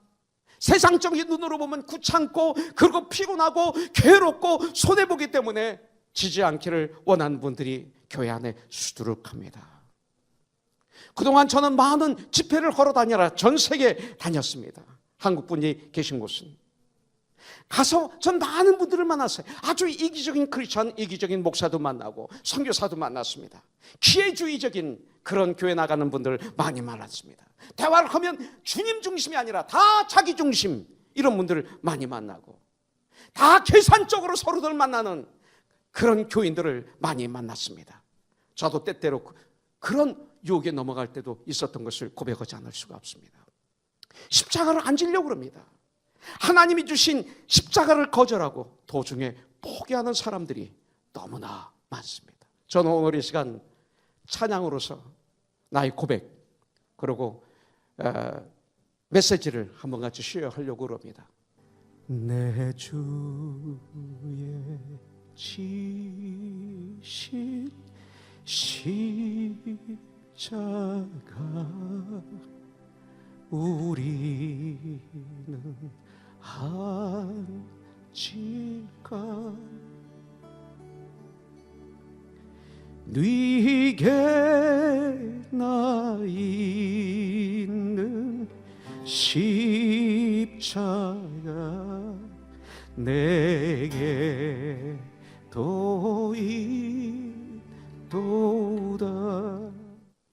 세상적인 눈으로 보면 귀찮고, 그리고 피곤하고 괴롭고 손해보기 때문에 지지 않기를 원하는 분들이 교회 안에 수두룩합니다. 그동안 저는 많은 집회를 걸어 다니라 전 세계에 다녔습니다. 한국분이 계신 곳은. 가서 전 많은 분들을 만났어요. 아주 이기적인 크리스천, 이기적인 목사도 만나고 선교사도 만났습니다. 기회주의적인 그런 교회 나가는 분들 많이 만났습니다. 대화를 하면 주님 중심이 아니라 다 자기 중심, 이런 분들을 많이 만나고, 다 계산적으로 서로들 만나는 그런 교인들을 많이 만났습니다. 저도 때때로 그런 유혹에 넘어갈 때도 있었던 것을 고백하지 않을 수가 없습니다. 십자가를 안 지려고 그럽니다. 하나님이 주신 십자가를 거절하고 도중에 포기하는 사람들이 너무나 많습니다. 저는 오늘 이 시간 찬양으로서 나의 고백, 그리고 메시지를 한번 같이 쉐어하려고 합니다. 내 주의 지신 십자가 우리는 한질까 네게 나 있는 십자가 내게 도이도다.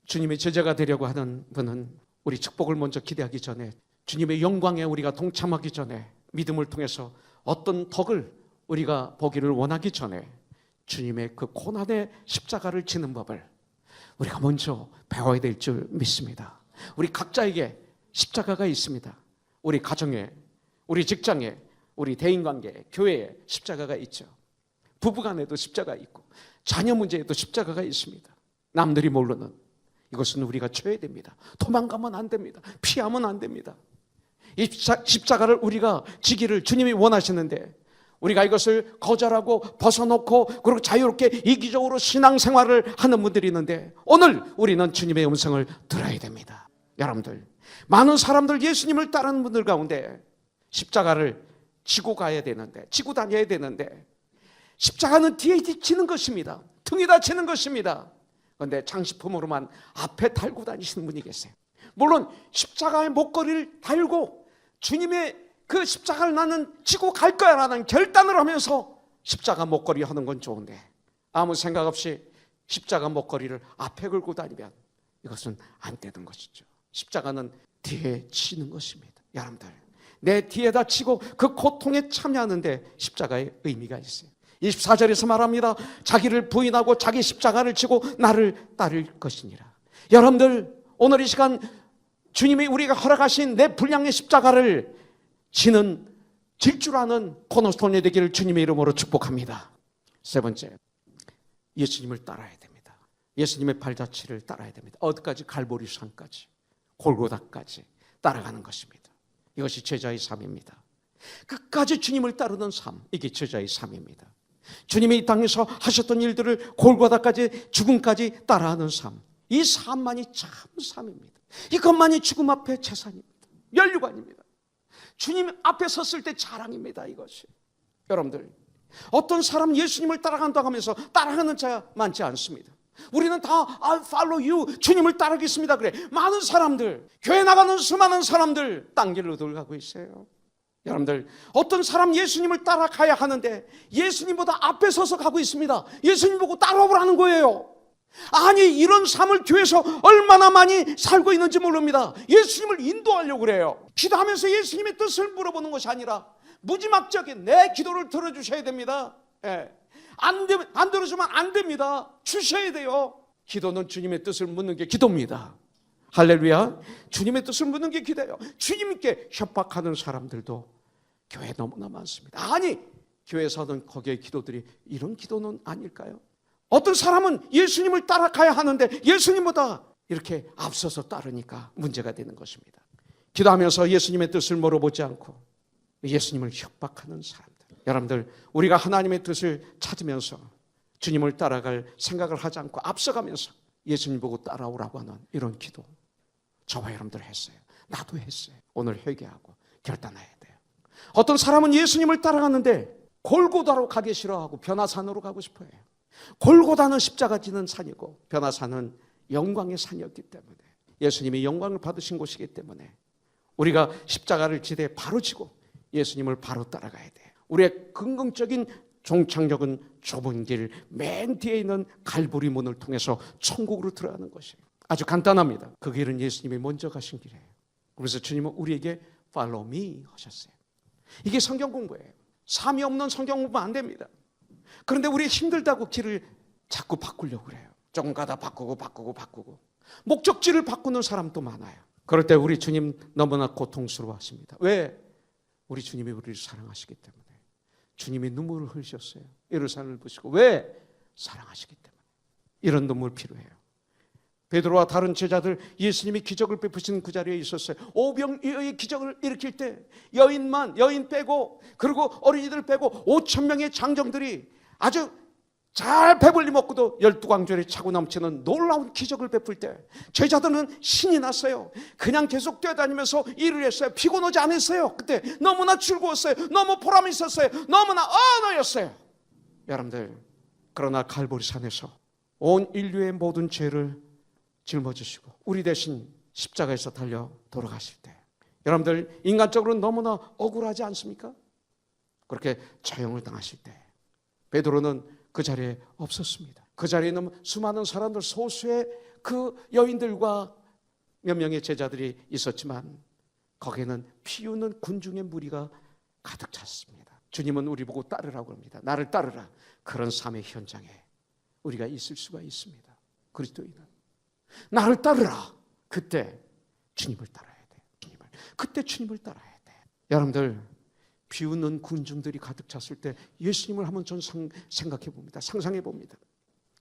주님의 제자가 되려고 하는 분은 우리 축복을 먼저 기대하기 전에, 주님의 영광에 우리가 동참하기 전에, 믿음을 통해서 어떤 덕을 우리가 보기를 원하기 전에 주님의 그 고난의 십자가를 지는 법을 우리가 먼저 배워야 될 줄 믿습니다. 우리 각자에게 십자가가 있습니다. 우리 가정에, 우리 직장에, 우리 대인관계에, 교회에 십자가가 있죠. 부부간에도 십자가 있고 자녀 문제에도 십자가가 있습니다. 남들이 모르는 이것은 우리가 쳐야 됩니다. 도망가면 안 됩니다. 피하면 안 됩니다. 이 십자가를 우리가 지기를 주님이 원하시는데, 우리가 이것을 거절하고 벗어놓고 그리고 자유롭게 이기적으로 신앙생활을 하는 분들이 있는데, 오늘 우리는 주님의 음성을 들어야 됩니다. 여러분들, 많은 사람들 예수님을 따르는 분들 가운데 십자가를 지고 가야 되는데, 지고 다녀야 되는데, 십자가는 뒤에 지는 것입니다. 등에다 지는 것입니다. 그런데 장식품으로만 앞에 달고 다니시는 분이 계세요. 물론 십자가의 목걸이를 달고 주님의 그 십자가를 나는 지고 갈 거야 라는 결단을 하면서 십자가 목걸이 하는 건 좋은데, 아무 생각 없이 십자가 목걸이를 앞에 걸고 다니면 이것은 안 되는 것이죠. 십자가는 뒤에 치는 것입니다. 여러분들, 내 뒤에다 치고 그 고통에 참여하는데 십자가의 의미가 있어요. 24절에서 말합니다. 자기를 부인하고 자기 십자가를 지고 나를 따를 것이니라. 여러분들, 오늘 이 시간 주님이 우리가 허락하신 내 분량의 십자가를 지는 질주라는 코너스톤이 되기를 주님의 이름으로 축복합니다. 세 번째, 예수님을 따라야 됩니다. 예수님의 발자취를 따라야 됩니다. 어디까지? 갈보리 산까지, 골고다까지 따라가는 것입니다. 이것이 제자의 삶입니다. 끝까지 주님을 따르는 삶, 이게 제자의 삶입니다. 주님이 이 땅에서 하셨던 일들을 골고다까지, 죽음까지 따라하는 삶, 이 삶만이 참 삶입니다. 이것만이 죽음 앞에 재산입니다. 면류관입니다. 주님 앞에 섰을 때 자랑입니다. 이것이. 여러분들, 어떤 사람 예수님을 따라간다고 하면서 따라가는 자 많지 않습니다. 우리는 다 I'll follow you, 주님을 따르겠습니다 그래. 많은 사람들, 교회 나가는 수많은 사람들 딴 길로 들어가고 있어요. 여러분들, 어떤 사람 예수님을 따라가야 하는데 예수님보다 앞에 서서 가고 있습니다. 예수님 보고 따라오라는 거예요. 아니, 이런 삶을 교회에서 얼마나 많이 살고 있는지 모릅니다. 예수님을 인도하려고 그래요. 기도하면서 예수님의 뜻을 물어보는 것이 아니라 무지막지하게 내 기도를 들어주셔야 됩니다. 안 들어주면 안 됩니다. 주셔야 돼요. 기도는 주님의 뜻을 묻는 게 기도입니다. 할렐루야. 주님의 뜻을 묻는 게 기도예요. 주님께 협박하는 사람들도 교회에 너무나 많습니다. 아니, 교회에서는 거기에 기도들이 이런 기도는 아닐까요? 어떤 사람은 예수님을 따라가야 하는데 예수님보다 이렇게 앞서서 따르니까 문제가 되는 것입니다. 기도하면서 예수님의 뜻을 물어보지 않고 예수님을 협박하는 사람들. 여러분들, 우리가 하나님의 뜻을 찾으면서 주님을 따라갈 생각을 하지 않고 앞서가면서 예수님 보고 따라오라고 하는 이런 기도, 저와 여러분들 했어요. 나도 했어요. 오늘 회개하고 결단해야 돼요. 어떤 사람은 예수님을 따라가는데 골고다로 가기 싫어하고 변화산으로 가고 싶어요. 골고다는 십자가 지는 산이고 변화산은 영광의 산이었기 때문에, 예수님이 영광을 받으신 곳이기 때문에 우리가 십자가를 지대 바로 지고 예수님을 바로 따라가야 돼요. 우리의 긍정적인 종착역은 좁은 길 맨 뒤에 있는 갈보리 문을 통해서 천국으로 들어가는 것이에요. 아주 간단합니다. 그 길은 예수님이 먼저 가신 길이에요. 그래서 주님은 우리에게 Follow me 하셨어요. 이게 성경 공부예요. 삶이 없는 성경 공부 안 됩니다. 그런데 우리 힘들다고 길을 자꾸 바꾸려고 그래요. 조금 가다 바꾸고 목적지를 바꾸는 사람도 많아요. 그럴 때 우리 주님 너무나 고통스러워하십니다. 왜? 우리 주님이 우리를 사랑하시기 때문에. 주님이 눈물을 흘리셨어요. 예루살렘을 보시고. 왜? 사랑하시기 때문에. 이런 눈물 필요해요. 베드로와 다른 제자들, 예수님이 기적을 베푸신 그 자리에 있었어요. 오병이어의 기적을 일으킬 때 여인 빼고, 그리고 어린이들 빼고 5,000명의 장정들이 아주 잘 배불리 먹고도 12광절이 차고 넘치는 놀라운 기적을 베풀 때 제자들은 신이 났어요. 그냥 계속 뛰어다니면서 일을 했어요. 피곤하지 않았어요. 그때 너무나 즐거웠어요. 너무 보람이 있었어요. 너무나 언어였어요. 여러분들, 그러나 갈보리산에서 온 인류의 모든 죄를 짊어지시고 우리 대신 십자가에서 달려 돌아가실 때, 여러분들, 인간적으로 너무나 억울하지 않습니까? 그렇게 처형을 당하실 때 베드로는 그 자리에 없었습니다. 그 자리에 있는 수많은 사람들, 소수의 그 여인들과 몇 명의 제자들이 있었지만 거기에는 피우는 군중의 무리가 가득 찼습니다. 주님은 우리 보고 따르라고 합니다. 나를 따르라. 그런 삶의 현장에 우리가 있을 수가 있습니다. 그리스도인은 나를 따르라. 그때 주님을 따라야 돼요. 그때 주님을 따라야 돼요. 여러분들, 비웃는 군중들이 가득 찼을 때 예수님을 한번 전 생각해 봅니다. 상상해 봅니다.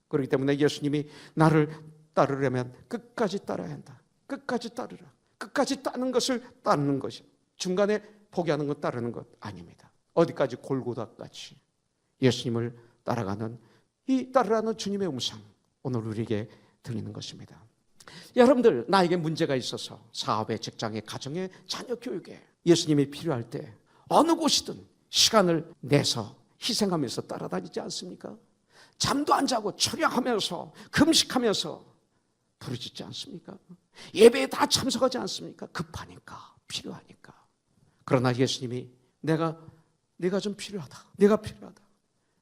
그렇기 때문에 예수님이 나를 따르려면 끝까지 따라야 한다. 끝까지 따르라. 끝까지 따는 것을 따르는 것이, 중간에 포기하는 것, 따르는 것 아닙니다. 어디까지? 골고다까지 예수님을 따라가는, 이 따르라는 주님의 음성, 오늘 우리에게 들리는 것입니다. 여러분들, 나에게 문제가 있어서 사업에, 직장에, 가정에, 자녀 교육에 예수님이 필요할 때 어느 곳이든 시간을 내서 희생하면서 따라다니지 않습니까? 잠도 안 자고 철야하면서 금식하면서 부르짖지 않습니까? 예배에 다 참석하지 않습니까? 급하니까, 필요하니까. 그러나 예수님이 내가 좀 필요하다. 내가 필요하다.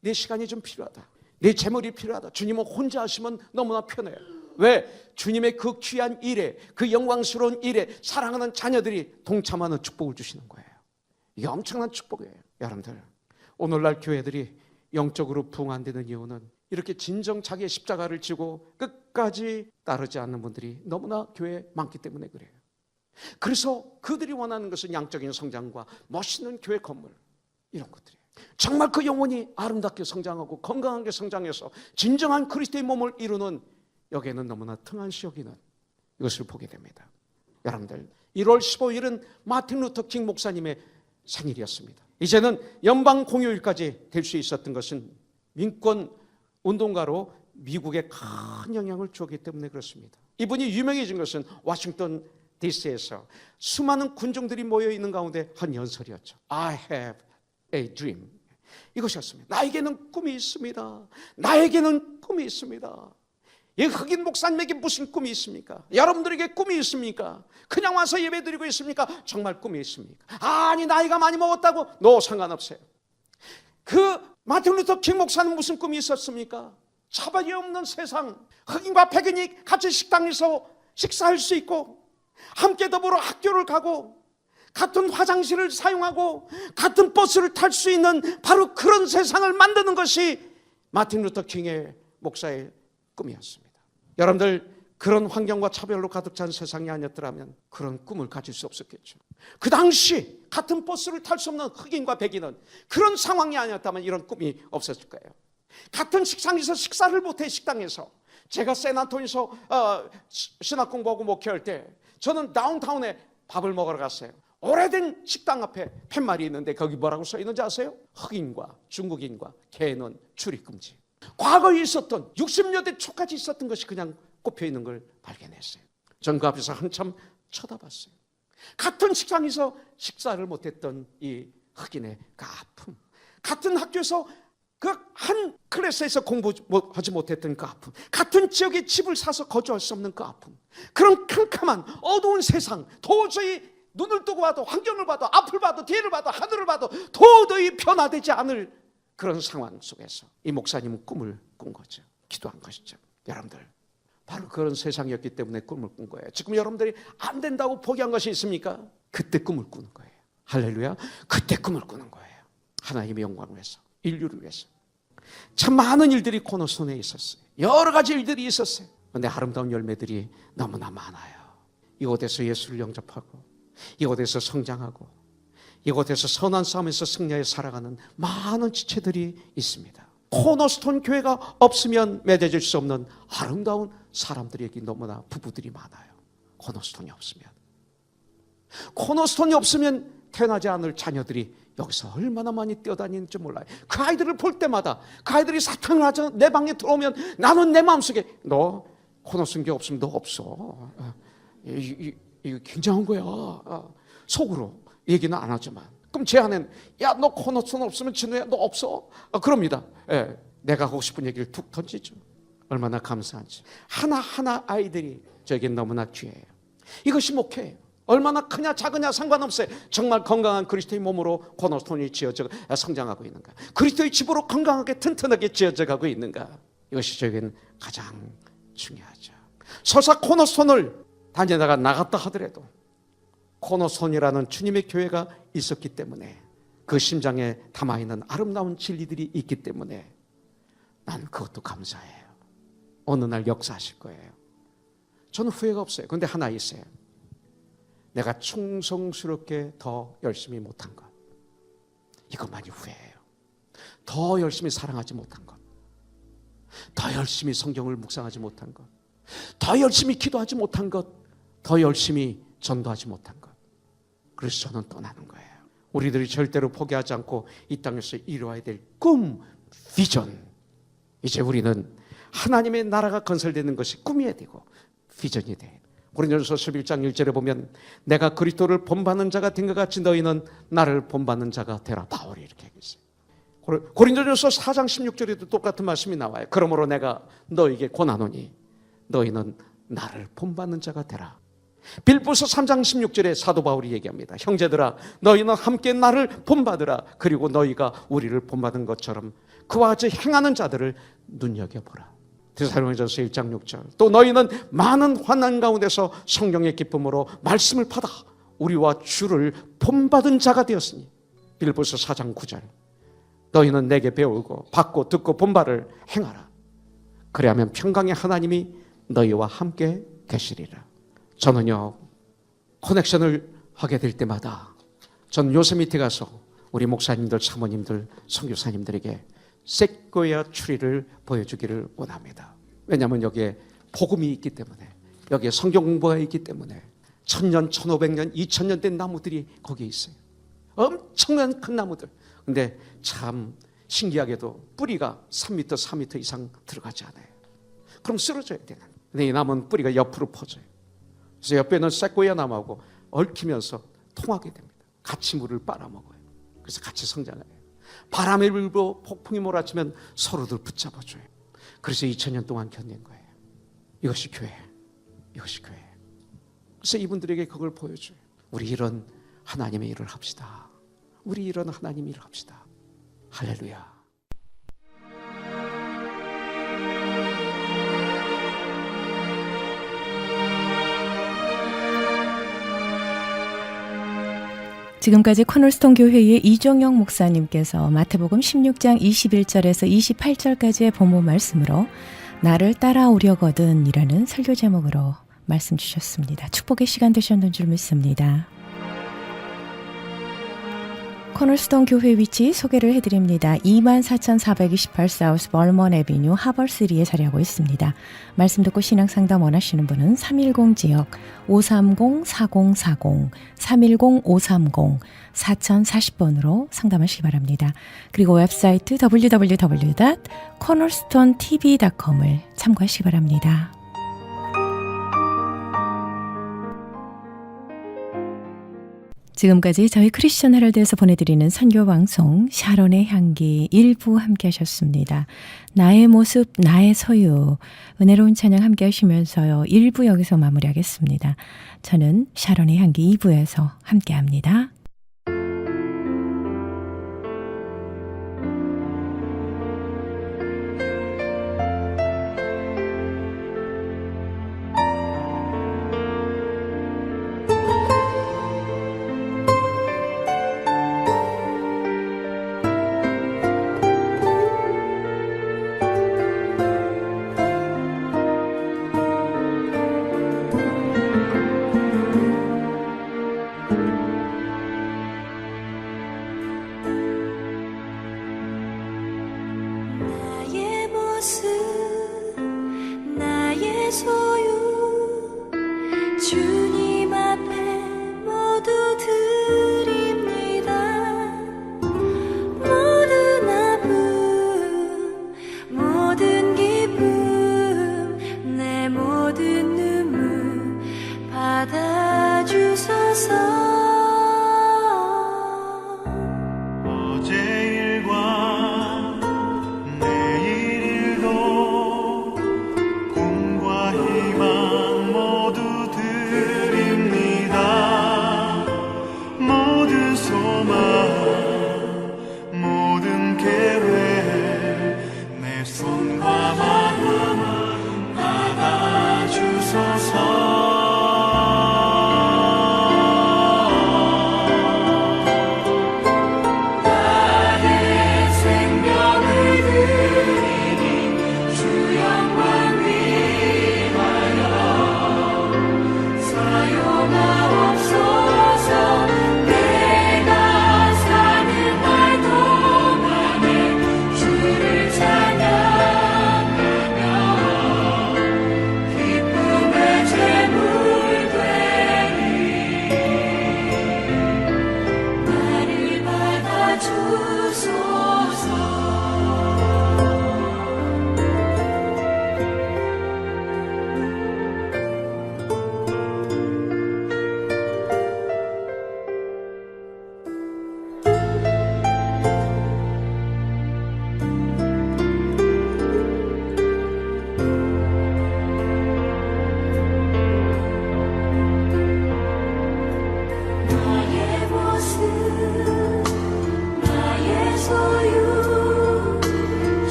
내 시간이 좀 필요하다. 내 재물이 필요하다. 주님은 혼자 하시면 너무나 편해요. 왜? 주님의 그 귀한 일에, 그 영광스러운 일에 사랑하는 자녀들이 동참하는 축복을 주시는 거예요. 이게 엄청난 축복이에요. 여러분들, 오늘날 교회들이 영적으로 부흥 안 되는 이유는 이렇게 진정 자기의 십자가를 지고 끝까지 따르지 않는 분들이 너무나 교회에 많기 때문에 그래요. 그래서 그들이 원하는 것은 양적인 성장과 멋있는 교회 건물, 이런 것들이에요. 정말 그 영혼이 아름답게 성장하고 건강하게 성장해서 진정한 그리스도의 몸을 이루는, 여기에는 너무나 등한시 여기는 이것을 보게 됩니다. 여러분들, 1월 15일은 마틴 루터 킹 목사님의 생일이었습니다. 이제는 연방 공휴일까지 될 수 있었던 것은 민권 운동가로 미국에 큰 영향을 주었기 때문에 그렇습니다. 이분이 유명해진 것은 워싱턴 DC에서 수많은 군중들이 모여있는 가운데 한 연설이었죠. I have a dream. 이것이었습니다. 나에게는 꿈이 있습니다. 나에게는 꿈이 있습니다. 이 흑인 목사님에게 무슨 꿈이 있습니까? 여러분들에게 꿈이 있습니까? 그냥 와서 예배드리고 있습니까? 정말 꿈이 있습니까? 아니, 나이가 많이 먹었다고? No, 상관없어요. 그 마틴 루터 킹 목사는 무슨 꿈이 있었습니까? 차별이 없는 세상, 흑인과 백인이 같이 식당에서 식사할 수 있고, 함께 더불어 학교를 가고, 같은 화장실을 사용하고, 같은 버스를 탈 수 있는 바로 그런 세상을 만드는 것이 마틴 루터 킹의 목사의 꿈이었습니다. 여러분들, 그런 환경과 차별로 가득 찬 세상이 아니었더라면 그런 꿈을 가질 수 없었겠죠. 그 당시 같은 버스를 탈 수 없는 흑인과 백인은 그런 상황이 아니었다면 이런 꿈이 없었을 거예요. 같은 식상에서 식사를 못해. 식당에서 제가 샌안토니에서 신학 공부하고 목회할 때 저는 다운타운에 밥을 먹으러 갔어요. 오래된 식당 앞에 팻말이 있는데 거기 뭐라고 써 있는지 아세요? 흑인과 중국인과 개는 출입금지. 과거에 있었던 60년대 초까지 있었던 것이 그냥 꼽혀 있는 걸 발견했어요. 전 그 앞에서 한참 쳐다봤어요. 같은 식당에서 식사를 못했던 이 흑인의 그 아픔, 같은 학교에서 그 한 클래스에서 공부하지 못했던 그 아픔, 같은 지역에 집을 사서 거주할 수 없는 그 아픔, 그런 캄캄한 어두운 세상, 도저히 눈을 뜨고 봐도, 환경을 봐도, 앞을 봐도, 뒤를 봐도, 하늘을 봐도 도저히 변화되지 않을 그런 상황 속에서 이 목사님은 꿈을 꾼 거죠. 기도한 것이죠. 여러분들, 바로 그런 세상이었기 때문에 꿈을 꾼 거예요. 지금 여러분들이 안 된다고 포기한 것이 있습니까? 그때 꿈을 꾸는 거예요. 할렐루야. 그때 꿈을 꾸는 거예요. 하나님의 영광을 위해서, 인류를 위해서. 참 많은 일들이 코너스톤에 있었어요. 여러 가지 일들이 있었어요. 그런데 아름다운 열매들이 너무나 많아요. 이곳에서 예수를 영접하고, 이곳에서 성장하고, 이곳에서 선한 싸움에서 승리하여 살아가는 많은 지체들이 있습니다. 코너스톤 교회가 없으면 맺어질 수 없는 아름다운 사람들이 여기 너무나 부부들이 많아요. 코너스톤이 없으면. 코너스톤이 없으면 태어나지 않을 자녀들이 여기서 얼마나 많이 뛰어다니는지 몰라요. 그 아이들을 볼 때마다, 그 아이들이 사탕을 하자 내 방에 들어오면 나는 내 마음속에, 너 코너스톤 교회 없으면 너 없어. 이거 굉장한 거야. 속으로 얘기는 안 하지만. 그럼 제 안에는, 야, 너 코너스톤 없으면 진우야, 너 없어. 그럽니다. 예, 내가 하고 싶은 얘기를 툭 던지죠. 얼마나 감사한지. 하나하나 아이들이 저에겐 너무나 귀해요. 이것이 목회예요. 얼마나 크냐 작으냐 상관없어요. 정말 건강한 그리스도의 몸으로 코너스톤이 지어져 성장하고 있는가, 그리스도의 집으로 건강하게 튼튼하게 지어져 가고 있는가, 이것이 저에겐 가장 중요하죠. 설사 코너스톤을 다니다가 나갔다 하더라도 코너스톤이라는 주님의 교회가 있었기 때문에, 그 심장에 담아있는 아름다운 진리들이 있기 때문에 나는 그것도 감사해요. 어느 날 역사하실 거예요. 저는 후회가 없어요. 그런데 하나 있어요. 내가 충성스럽게 더 열심히 못한 것, 이것만이 후회해요. 더 열심히 사랑하지 못한 것, 더 열심히 성경을 묵상하지 못한 것, 더 열심히 기도하지 못한 것, 더 열심히 전도하지 못한 것. 그래서 저는 떠나는 거예요. 우리들이 절대로 포기하지 않고 이 땅에서 이루어야 될 꿈, 비전. 이제 우리는 하나님의 나라가 건설되는 것이 꿈이어야 되고 비전이 돼요. 고린도전서 11장 1절에 보면, 내가 그리스도를 본받는 자가 된 것 같이 너희는 나를 본받는 자가 되라. 바울이 이렇게 얘기했어요. 고린도전서 4장 16절에도 똑같은 말씀이 나와요. 그러므로 내가 너희에게 권하노니 너희는 나를 본받는 자가 되라. 빌보서 3장 16절에 사도 바울이 얘기합니다. 형제들아, 너희는 함께 나를 본받으라. 그리고 너희가 우리를 본받은 것처럼 그와 같이 행하는 자들을 눈여겨보라. 데살로니가전서 1장 6절. 또 너희는 많은 환난 가운데서 성령의 기쁨으로 말씀을 받아 우리와 주를 본받은 자가 되었으니. 빌보서 4장 9절. 너희는 내게 배우고 받고 듣고 본 바를 행하라. 그래야면 평강의 하나님이 너희와 함께 계시리라. 저는요, 커넥션을 하게 될 때마다, 전 요세미티 가서 우리 목사님들, 사모님들, 선교사님들에게 세코야 추리를 보여주기를 원합니다. 왜냐하면 여기에 복음이 있기 때문에, 여기에 성경 공부가 있기 때문에 1000년, 1500년, 2000년 된 나무들이 거기에 있어요. 엄청난 큰 나무들. 근데 참 신기하게도 뿌리가 3m, 4m 이상 들어가지 않아요. 그럼 쓰러져야 되는. 근데 이 나무는 뿌리가 옆으로 퍼져요. 그래서 옆에 있는 세코야 나무하고 얽히면서 통하게 됩니다. 같이 물을 빨아먹어요. 그래서 같이 성장해요. 바람이 불고 폭풍이 몰아치면 서로들 붙잡아줘요. 그래서 2000년 동안 견딘 거예요. 이것이 교회. 이것이 교회. 그래서 이분들에게 그걸 보여줘요. 우리 이런 하나님의 일을 합시다. 우리 이런 하나님의 일을 합시다. 할렐루야. 지금까지 코널스톤 교회의 이종영 목사님께서 마태복음 16장 21절에서 28절까지의 본문 말씀으로 나를 따라오려거든 이라는 설교 제목으로 말씀 주셨습니다. 축복의 시간 되셨는 줄 믿습니다. 코널스톤 교회 위치 소개를 해드립니다. 24,428 사우스 벌먼 애비뉴 하벌시리에 자리하고 있습니다. 말씀 듣고 신앙상담 원하시는 분은 310지역 530-4040 310-530-4040번으로 상담하시기 바랍니다. 그리고 웹사이트 www.cornerstonetv.com을 참고하시기 바랍니다. 지금까지 저희 크리스천 헤럴드에서 보내드리는 선교방송 샤론의 향기 1부 함께 하셨습니다. 나의 모습, 나의 소유, 은혜로운 찬양 함께 하시면서요. 1부 여기서 마무리하겠습니다. 저는 샤론의 향기 2부에서 함께 합니다. 나의 모습 나의 소유